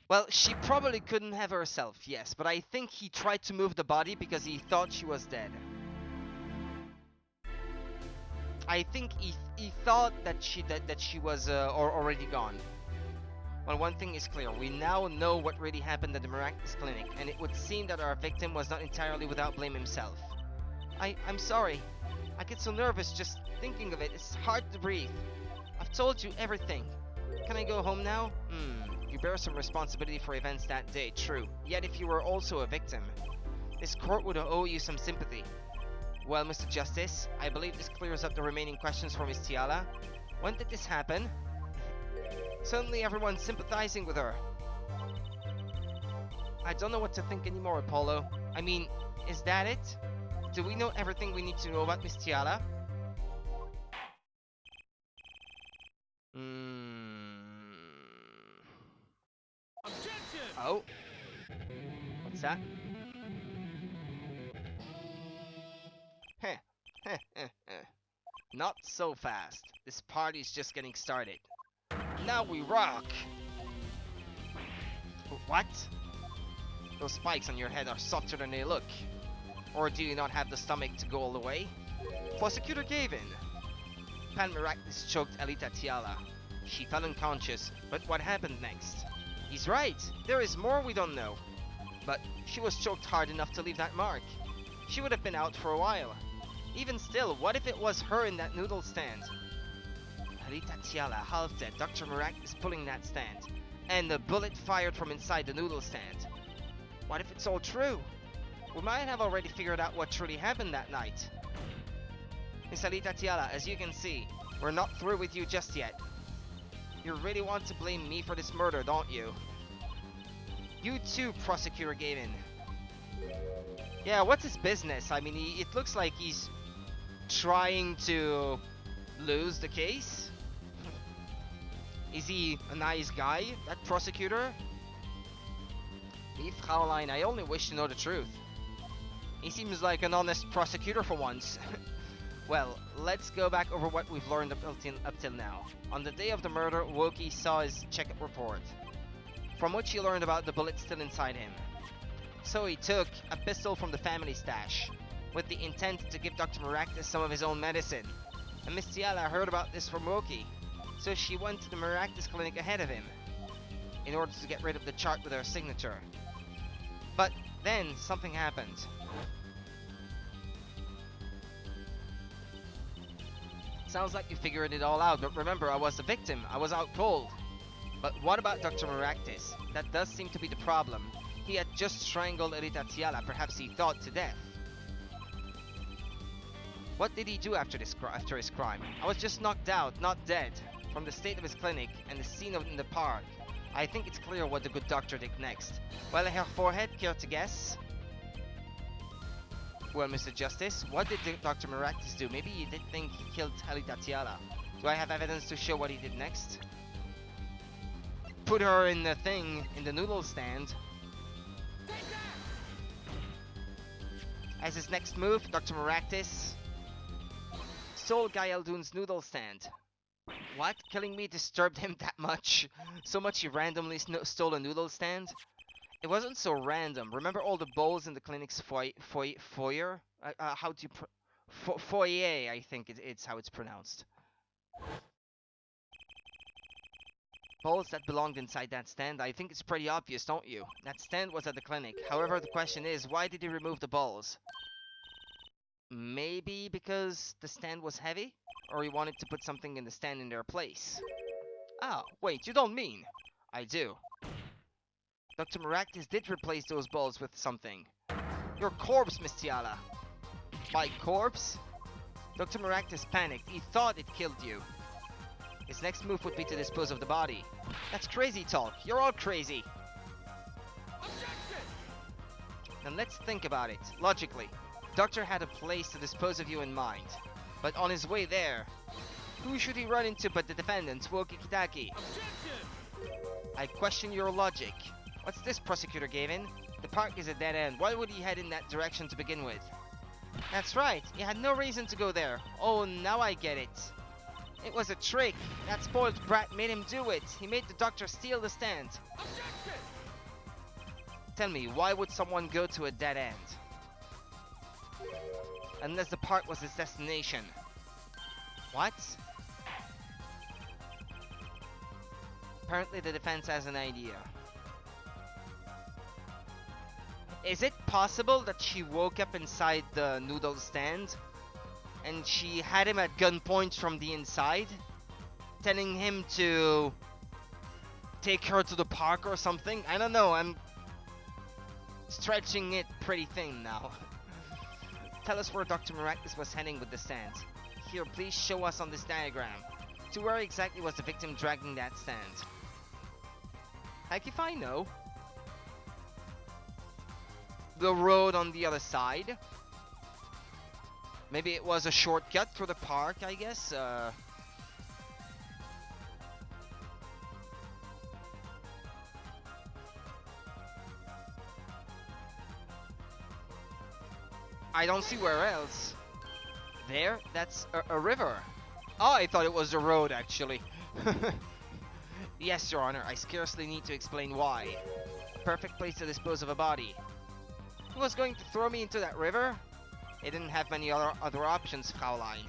Well, she probably couldn't have herself, yes, but I think he tried to move the body because he thought she was dead. I think he thought that she was already gone. Well, one thing is clear. We now know what really happened at the Miraculous Clinic, and it would seem that our victim was not entirely without blame himself. I'm sorry. I get so nervous just thinking of it. It's hard to breathe. I've told you everything. Can I go home now? You bear some responsibility for events that day, true. Yet if you were also a victim, this court would owe you some sympathy. Well, Mr. Justice, I believe this clears up the remaining questions for Miss Tiala. When did this happen? Suddenly everyone's sympathizing with her. I don't know what to think anymore, Apollo. I mean, is that it? Do we know everything we need to know about Miss Tiala? Oh, what's that? Heh, heh, heh, heh. Not so fast. This party's just getting started. Now we rock! What? Those spikes on your head are softer than they look. Or do you not have the stomach to go all the way? Prosecutor gave in. Pan Miraculous choked Alita Tiala. She fell unconscious, but what happened next? He's right, there is more we don't know. But she was choked hard enough to leave that mark. She would have been out for a while. Even still, what if it was her in that noodle stand? Alita Tiala, half dead, Dr. Miraculous pulling that stand. And a bullet fired from inside the noodle stand. What if it's all true? We might have already figured out what truly happened that night. Miss Alita Tiala, as you can see, we're not through with you just yet. You really want to blame me for this murder, don't you? You too, Prosecutor Gavin. Yeah, what's his business? I mean, it looks like he's trying to lose the case. Is he a nice guy, that prosecutor? Me, Fraulein, I only wish to know the truth. He seems like an honest prosecutor for once. Well, let's go back over what we've learned up till now. On the day of the murder, Woki saw his checkup report, from which he learned about the bullet still inside him. So he took a pistol from the family stash, with the intent to give Dr. Miraculous some of his own medicine. And Miss Tiala heard about this from Woki, so she went to the Miraculous clinic ahead of him, in order to get rid of the chart with her signature. But then something happened. Sounds like you figured it all out, but remember, I was the victim. I was out cold. But what about Dr. Miraculous? That does seem to be the problem. He had just strangled Alita Tiala, perhaps he thought, to death. What did he do after his crime? I was just knocked out, not dead. From the state of his clinic and the scene in the park, I think it's clear what the good doctor did next. Well, Herr Forehead, care to guess? Well, Mr. Justice, what did Dr. Miraculous do? Maybe he did think he killed Alita Tiala. Do I have evidence to show what he did next? Put her in the thing, in the noodle stand. As his next move, Dr. Miraculous stole Gael'Dun's noodle stand. What? Killing me disturbed him that much? So much he randomly stole a noodle stand? It wasn't so random. Remember all the bowls in the clinic's foyer? How do you foyer, I think it's how it's pronounced. Bowls that belonged inside that stand? I think it's pretty obvious, don't you? That stand was at the clinic. However, the question is, why did he remove the bowls? Maybe because the stand was heavy? Or he wanted to put something in the stand in their place? Ah, wait, you don't mean? I do. Dr. Miraculous did replace those balls with something. Your corpse, Miss Tiala. My corpse? Dr. Miraculous panicked. He thought it killed you. His next move would be to dispose of the body. That's crazy talk. You're all crazy. Then let's think about it. Logically, Doctor had a place to dispose of you in mind. But on his way there, who should he run into but the defendant, Woki Kitaki? I question your logic. What's this, Prosecutor Gavin? The park is a dead end. Why would he head in that direction to begin with? That's right. He had no reason to go there. Oh, now I get it. It was a trick. That spoiled brat made him do it. He made the doctor steal the stand. Tell me, why would someone go to a dead end? Unless the park was his destination. What? Apparently the defense has an idea. Is it possible that she woke up inside the noodle stand and she had him at gunpoint from the inside, telling him to take her to the park or something? I don't know, I'm stretching it pretty thin now. Tell us where Dr. Miraculous was heading with the stand. Here, please show us on this diagram. To where exactly was the victim dragging that stand? Heck if I know. The road on the other side. Maybe it was a shortcut through the park, I guess. I don't see where else. There? That's a river. Oh, I thought it was a road, actually. Yes, Your Honor, I scarcely need to explain why. A perfect place to dispose of a body. Who was going to throw me into that river? They didn't have many other options, Fraulein.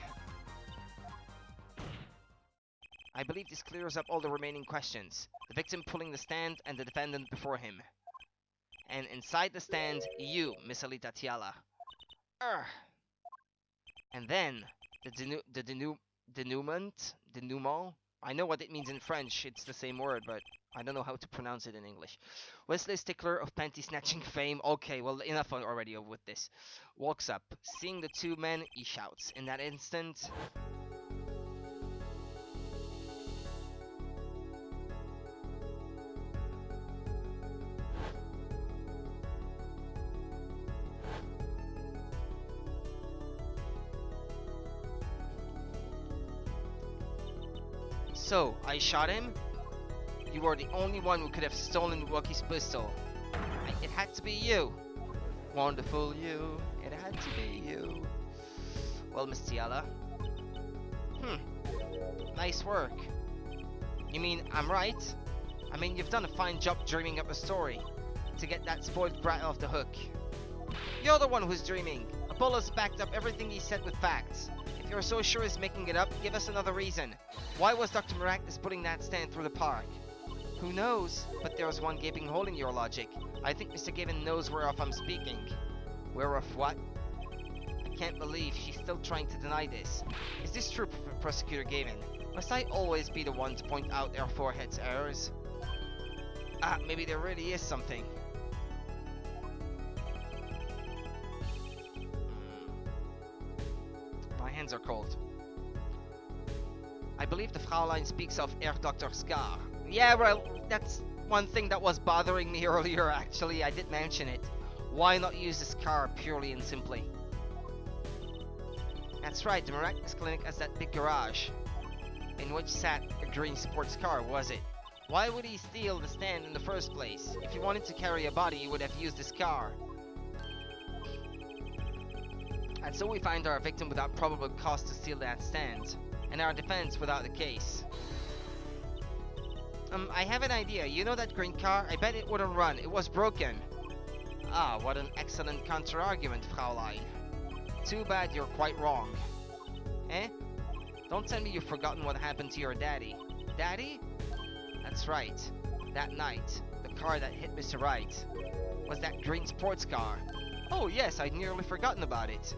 I believe this clears up all the remaining questions. The victim pulling the stand and the defendant before him. And inside the stand, you, Miss Alita Tiala. And then, denouement? I know what it means in French, it's the same word, but I don't know how to pronounce it in English. Wesley Stickler of panty snatching fame, okay, well enough already with this. Walks up, seeing the two men, he shouts. In that instant... So, I shot him? You were the only one who could have stolen Wookiee's pistol. It had to be you. Wonderful you. It had to be you. Well, Miss Tiala. Nice work. You mean I'm right? I mean, you've done a fine job dreaming up a story to get that spoiled brat off the hook. You're the one who's dreaming. Apollo's backed up everything he said with facts. If you're so sure he's making it up, give us another reason. Why was Dr. Maractus putting that stand through the park? Who knows? But there's one gaping hole in your logic. I think Mr. Gavin knows whereof I'm speaking. Whereof what? I can't believe she's still trying to deny this. Is this true, Prosecutor Gavin? Must I always be the one to point out our forehead's errors? Maybe there really is something. My hands are cold. I believe the Fraulein speaks of Herr Dr. Scar. Yeah, well, that's one thing that was bothering me earlier, actually. I did mention it. Why not use the Scar purely and simply? That's right, the Maractus Clinic has that big garage, in which sat a green sports car, was it? Why would he steal the stand in the first place? If he wanted to carry a body, he would have used this car. And so we find our victim without probable cause to steal that stand, and our defense without a case. I have an idea. You know that green car? I bet it wouldn't run. It was broken. Ah, what an excellent counter-argument, Fraulein. Too bad you're quite wrong. Eh? Don't tell me you've forgotten what happened to your daddy. Daddy? That's right. That night, the car that hit Mr. Wright was that green sports car. Oh yes, I'd nearly forgotten about it.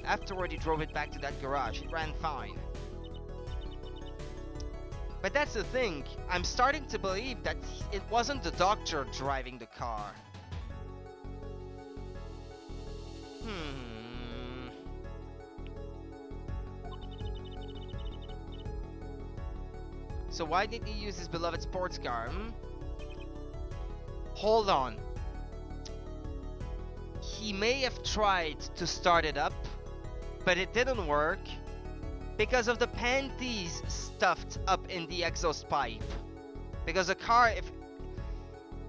Afterward, he drove it back to that garage. It ran fine. But that's the thing. I'm starting to believe that it wasn't the doctor driving the car. So why did he use his beloved sports car, Hold on. He may have tried to start it up, but it didn't work because of the panties stuffed up in the exhaust pipe. Because a car,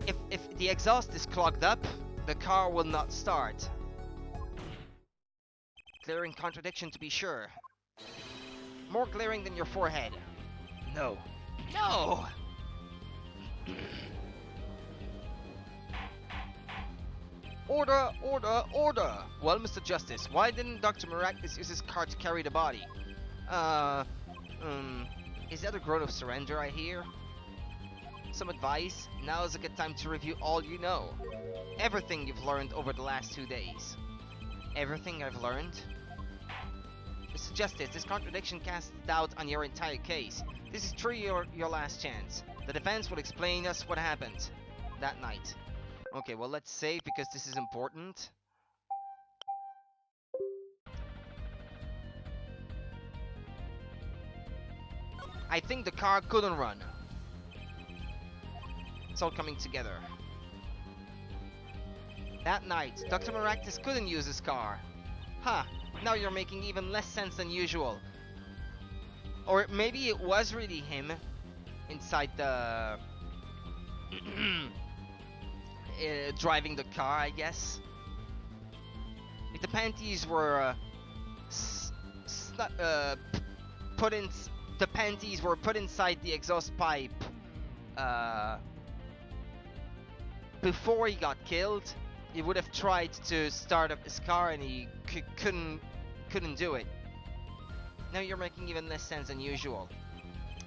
if the exhaust is clogged up, the car will not start. Glaring contradiction, to be sure. More glaring than your forehead. No. No! Order, order, order! Well, Mr. Justice, why didn't Dr. Maractus use his car to carry the body? Is that a groan of surrender I hear? Some advice? Now is a good time to review all you know. Everything you've learned over the last 2 days. Everything I've learned? Mr. Justice, this contradiction casts doubt on your entire case. This is truly your last chance. The defense will explain us what happened that night. Okay, well, let's save because this is important. I think the car couldn't run. It's all coming together. That night, Dr. Maractus couldn't use his car. Huh, now you're making even less sense than usual. Or maybe it was really him inside the... driving the car, I guess. If the panties were put in, the panties were put inside the exhaust pipe before he got killed, he would have tried to start up his car and he couldn't do it. Now you're making even less sense than usual.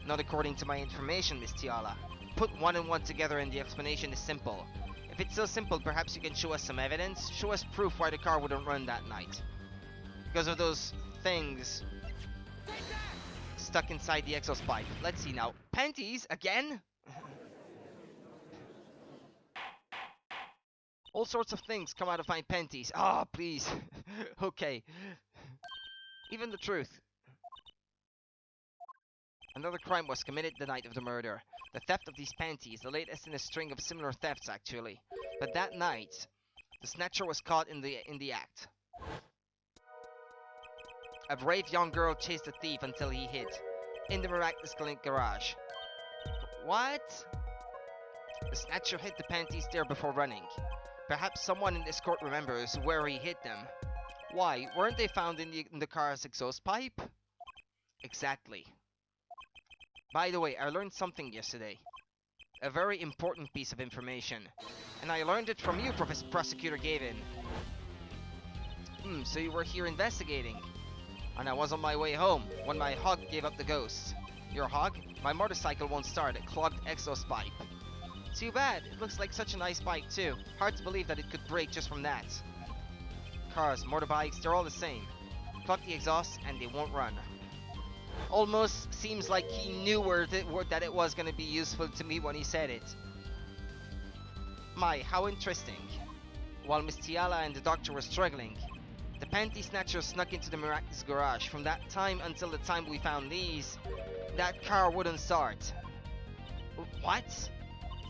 Not according to my information, Miss Tiala. Put one and one together and the explanation is simple. If it's so simple, perhaps you can show us some evidence? Show us proof why the car wouldn't run that night. Because of those things stuck inside the exhaust pipe. Let's see now. Panties? Again? All sorts of things come out of my panties. Ah, please. Okay. Even the truth. Another crime was committed the night of the murder. The theft of these panties, the latest in a string of similar thefts actually. But that night, the snatcher was caught in the act. A brave young girl chased the thief until he hid in the miraculous garage. What? The snatcher hid the panties there before running. Perhaps someone in this court remembers where he hid them. Why, weren't they found in the car's exhaust pipe? Exactly. By the way, I learned something yesterday. A very important piece of information. And I learned it from you, Prosecutor Gavin. So you were here investigating. And I was on my way home when my hog gave up the ghost. Your hog? My motorcycle won't start, a clogged exhaust pipe. Too bad, it looks like such a nice bike too. Hard to believe that it could break just from that. Cars, motorbikes, they're all the same. Clog the exhaust and they won't run. Almost seems like he knew that it was going to be useful to me when he said it. My, how interesting. While Miss Tiala and the doctor were struggling, the panty snatcher snuck into the miraculous garage. From that time until the time we found these, that car wouldn't start. What?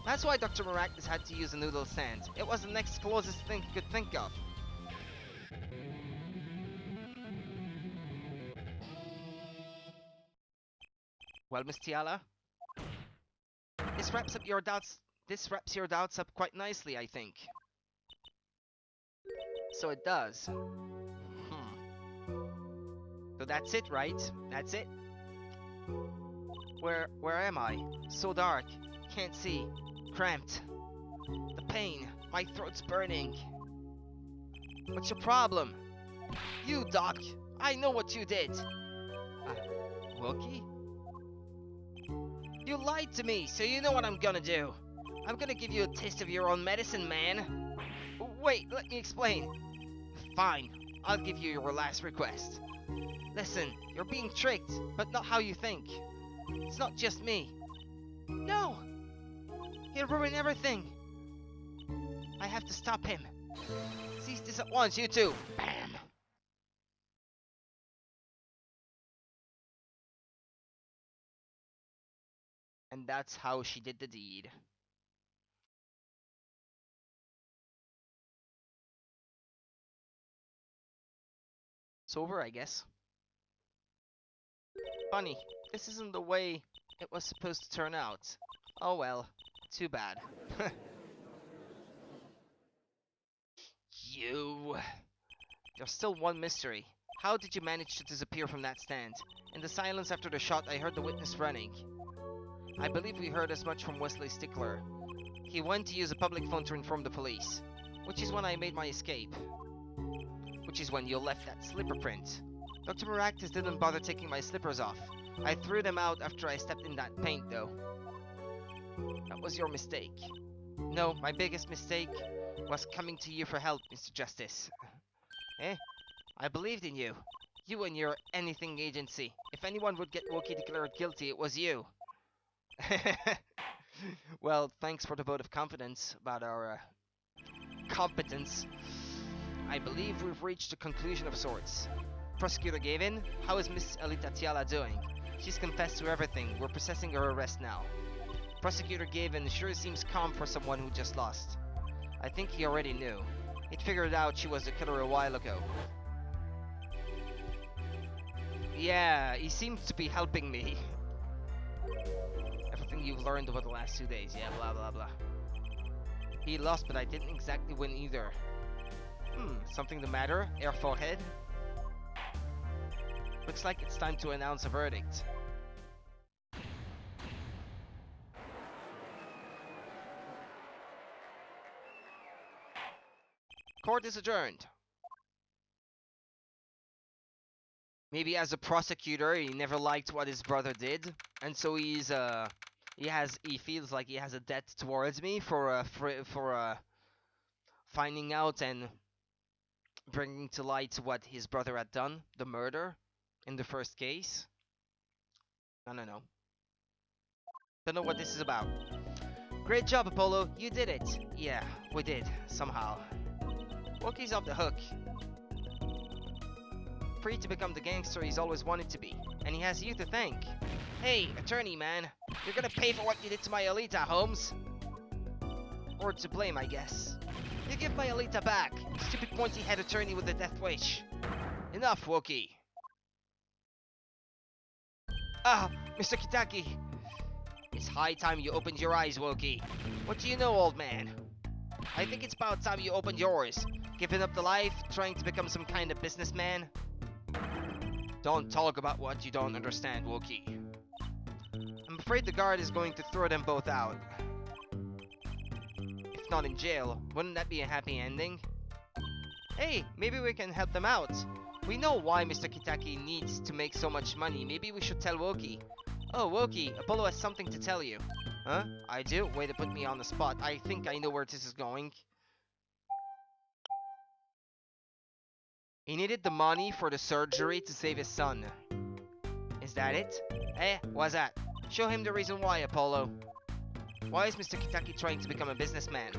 That's why Dr. Miraculous had to use a noodle stand. It was the next closest thing he could think of. Well, Miss Tiala, this wraps your doubts up quite nicely, I think. So it does. So that's it, right? That's it? Where am I? So dark. Can't see. Cramped. The pain. My throat's burning. What's your problem? You, Doc. I know what you did. Wookie? You lied to me, so you know what I'm gonna do. I'm gonna give you a taste of your own medicine, man. Wait, let me explain. Fine, I'll give you your last request. Listen, you're being tricked, but not how you think. It's not just me. No! He'll ruin everything. I have to stop him. Seize this at once, you two. Bam! And that's how she did the deed. It's over, I guess. Funny, this isn't the way it was supposed to turn out. Oh well, too bad. You... There's still one mystery. How did you manage to disappear from that stand? In the silence after the shot, I heard the witness running. I believe we heard as much from Wesley Stickler. He went to use a public phone to inform the police, which is when I made my escape. Which is when you left that slipper print. Dr. Maractus didn't bother taking my slippers off. I threw them out after I stepped in that paint, though. That was your mistake. No, my biggest mistake was coming to you for help, Mr. Justice. Eh? I believed in you. You and your anything agency. If anyone would get Wookie declared guilty, it was you. Well, thanks for the vote of confidence about our competence. I believe we've reached a conclusion of sorts. Prosecutor Gavin, how is Miss Elita Tiala doing? She's confessed to everything. We're processing her arrest now. Prosecutor Gavin sure seems calm for someone who just lost. I think he already knew. He'd figured out she was the killer a while ago. Yeah, he seems to be helping me. Everything you've learned over the last 2 days, yeah, blah blah blah. He lost, but I didn't exactly win either. Something the matter, Air Forehead? Looks like it's time to announce a verdict. Court is adjourned. Maybe as a prosecutor, he never liked what his brother did, and so he feels like he has a debt towards me for finding out and bringing to light what his brother had done, the murder in the first case. I don't know. Don't know what this is about. Great job, Apollo. You did it. Yeah, we did, somehow. Wookie's off the hook. Free to become the gangster he's always wanted to be. And he has you to thank. Hey, attorney man. You're gonna pay for what you did to my Alita, Holmes. Or to blame, I guess. You give my Alita back. Stupid pointy-head attorney with the death wish. Enough, Wookie. Ah, Mr. Kitaki. It's high time you opened your eyes, Wookie. What do you know, old man? I think it's about time you opened yours. Giving up the life, trying to become some kind of businessman. Don't talk about what you don't understand, Wookie. I'm afraid the guard is going to throw them both out. If not in jail, wouldn't that be a happy ending? Hey, maybe we can help them out. We know why Mr. Kitaki needs to make so much money. Maybe we should tell Wookie. Oh, Wookie, Apollo has something to tell you. Huh? I do? Way to put me on the spot. I think I know where this is going. He needed the money for the surgery to save his son. Is that it? Eh, what's that? Show him the reason why, Apollo. Why is Mr. Kitaki trying to become a businessman?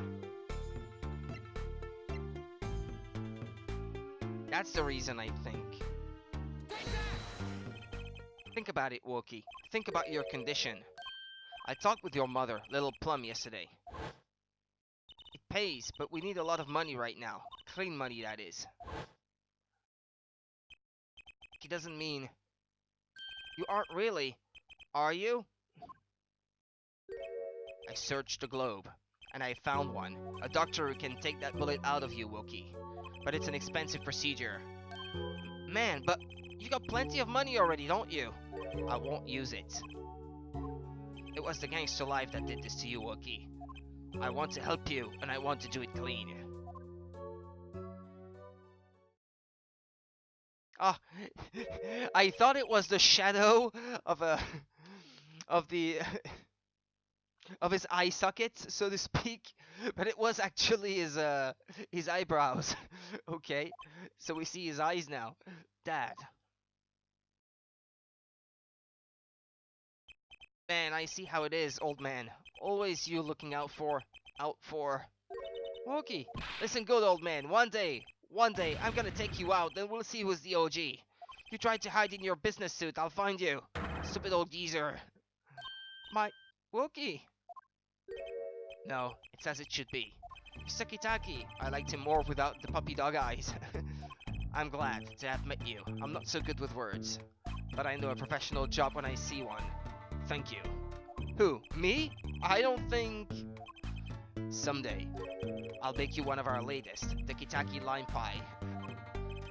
That's the reason, I think. Think about it, Wookie. Think about your condition. I talked with your mother, Little Plum, yesterday. It pays, but we need a lot of money right now. Clean money, that is. He doesn't mean... You aren't really, are you? I searched the globe, and I found one. A doctor who can take that bullet out of you, Wookie. But it's an expensive procedure. Man, but you got plenty of money already, don't you? I won't use it. It was the gangster life that did this to you, Wookie. I want to help you, and I want to do it clean. Ah, I thought it was the shadow of of the of his eye sockets, so to speak, but it was actually his eyebrows. Okay, so we see his eyes now. Dad. Man, I see how it is, old man. Always you looking out for. Wookie, listen good, old man. One day, I'm gonna take you out, then we'll see who's the OG. You tried to hide in your business suit, I'll find you. Stupid old geezer. My... Wookie. No, it's as it should be. Mr. Kitaki, I liked him more without the puppy dog eyes. I'm glad to have met you. I'm not so good with words, but I know a professional job when I see one. Thank you. Who? Me? I don't think... Someday, I'll bake you one of our latest, the Kitaki lime pie.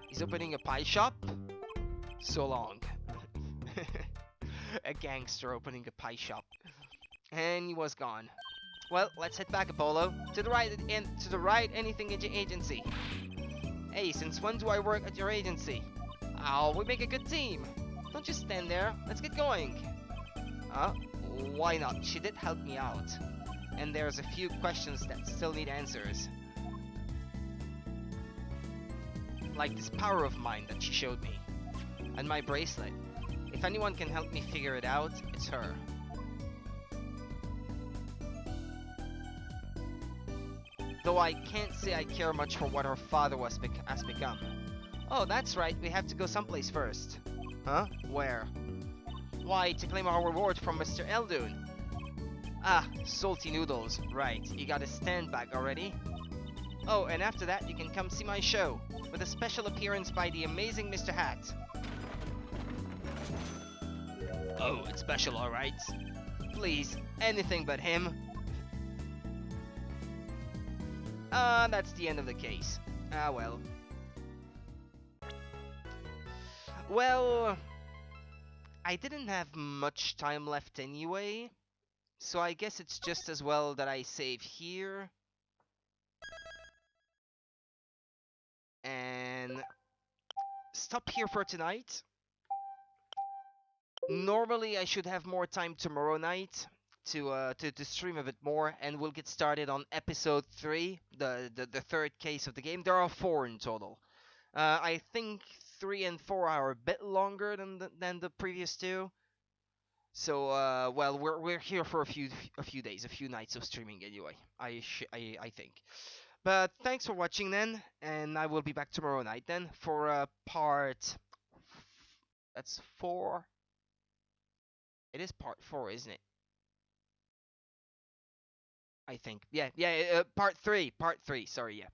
He's opening a pie shop? So long. A gangster opening a pie shop. And he was gone. Well, let's head back, Apollo. To the right, anything agency. Hey, since when do I work at your agency? Oh, we make a good team. Don't just stand there. Let's get going. Why not? She did help me out. And there's a few questions that still need answers. Like this power of mine that she showed me. And my bracelet. If anyone can help me figure it out, it's her. Though I can't say I care much for what her father has become. Oh, that's right, we have to go someplace first. Huh? Where? Why, to claim our reward from Mr. Eldoon. Ah, salty noodles. Right, you got a stand back already? Oh, and after that you can come see my show, with a special appearance by the amazing Mr. Hat. Oh, it's special, alright. Please, anything but him. That's the end of the case. Ah, well. Well, I didn't have much time left anyway, so I guess it's just as well that I save here. And stop here for tonight. Normally, I should have more time tomorrow night to stream a bit more, and we'll get started on episode 3, the third case of the game. There are 4 in total. I think 3 and 4 are a bit longer than the previous 2. So well, we're here for a few days, a few nights of streaming anyway. I think. But thanks for watching then, and I will be back tomorrow night then for part. That's 4. It is part 4, isn't it? I think. Yeah. Part 3. Part 3. Sorry. Yeah.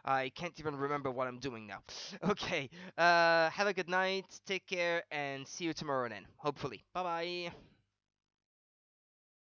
I can't even remember what I'm doing now. Okay. Have a good night. Take care, and see you tomorrow then. Hopefully. Bye bye.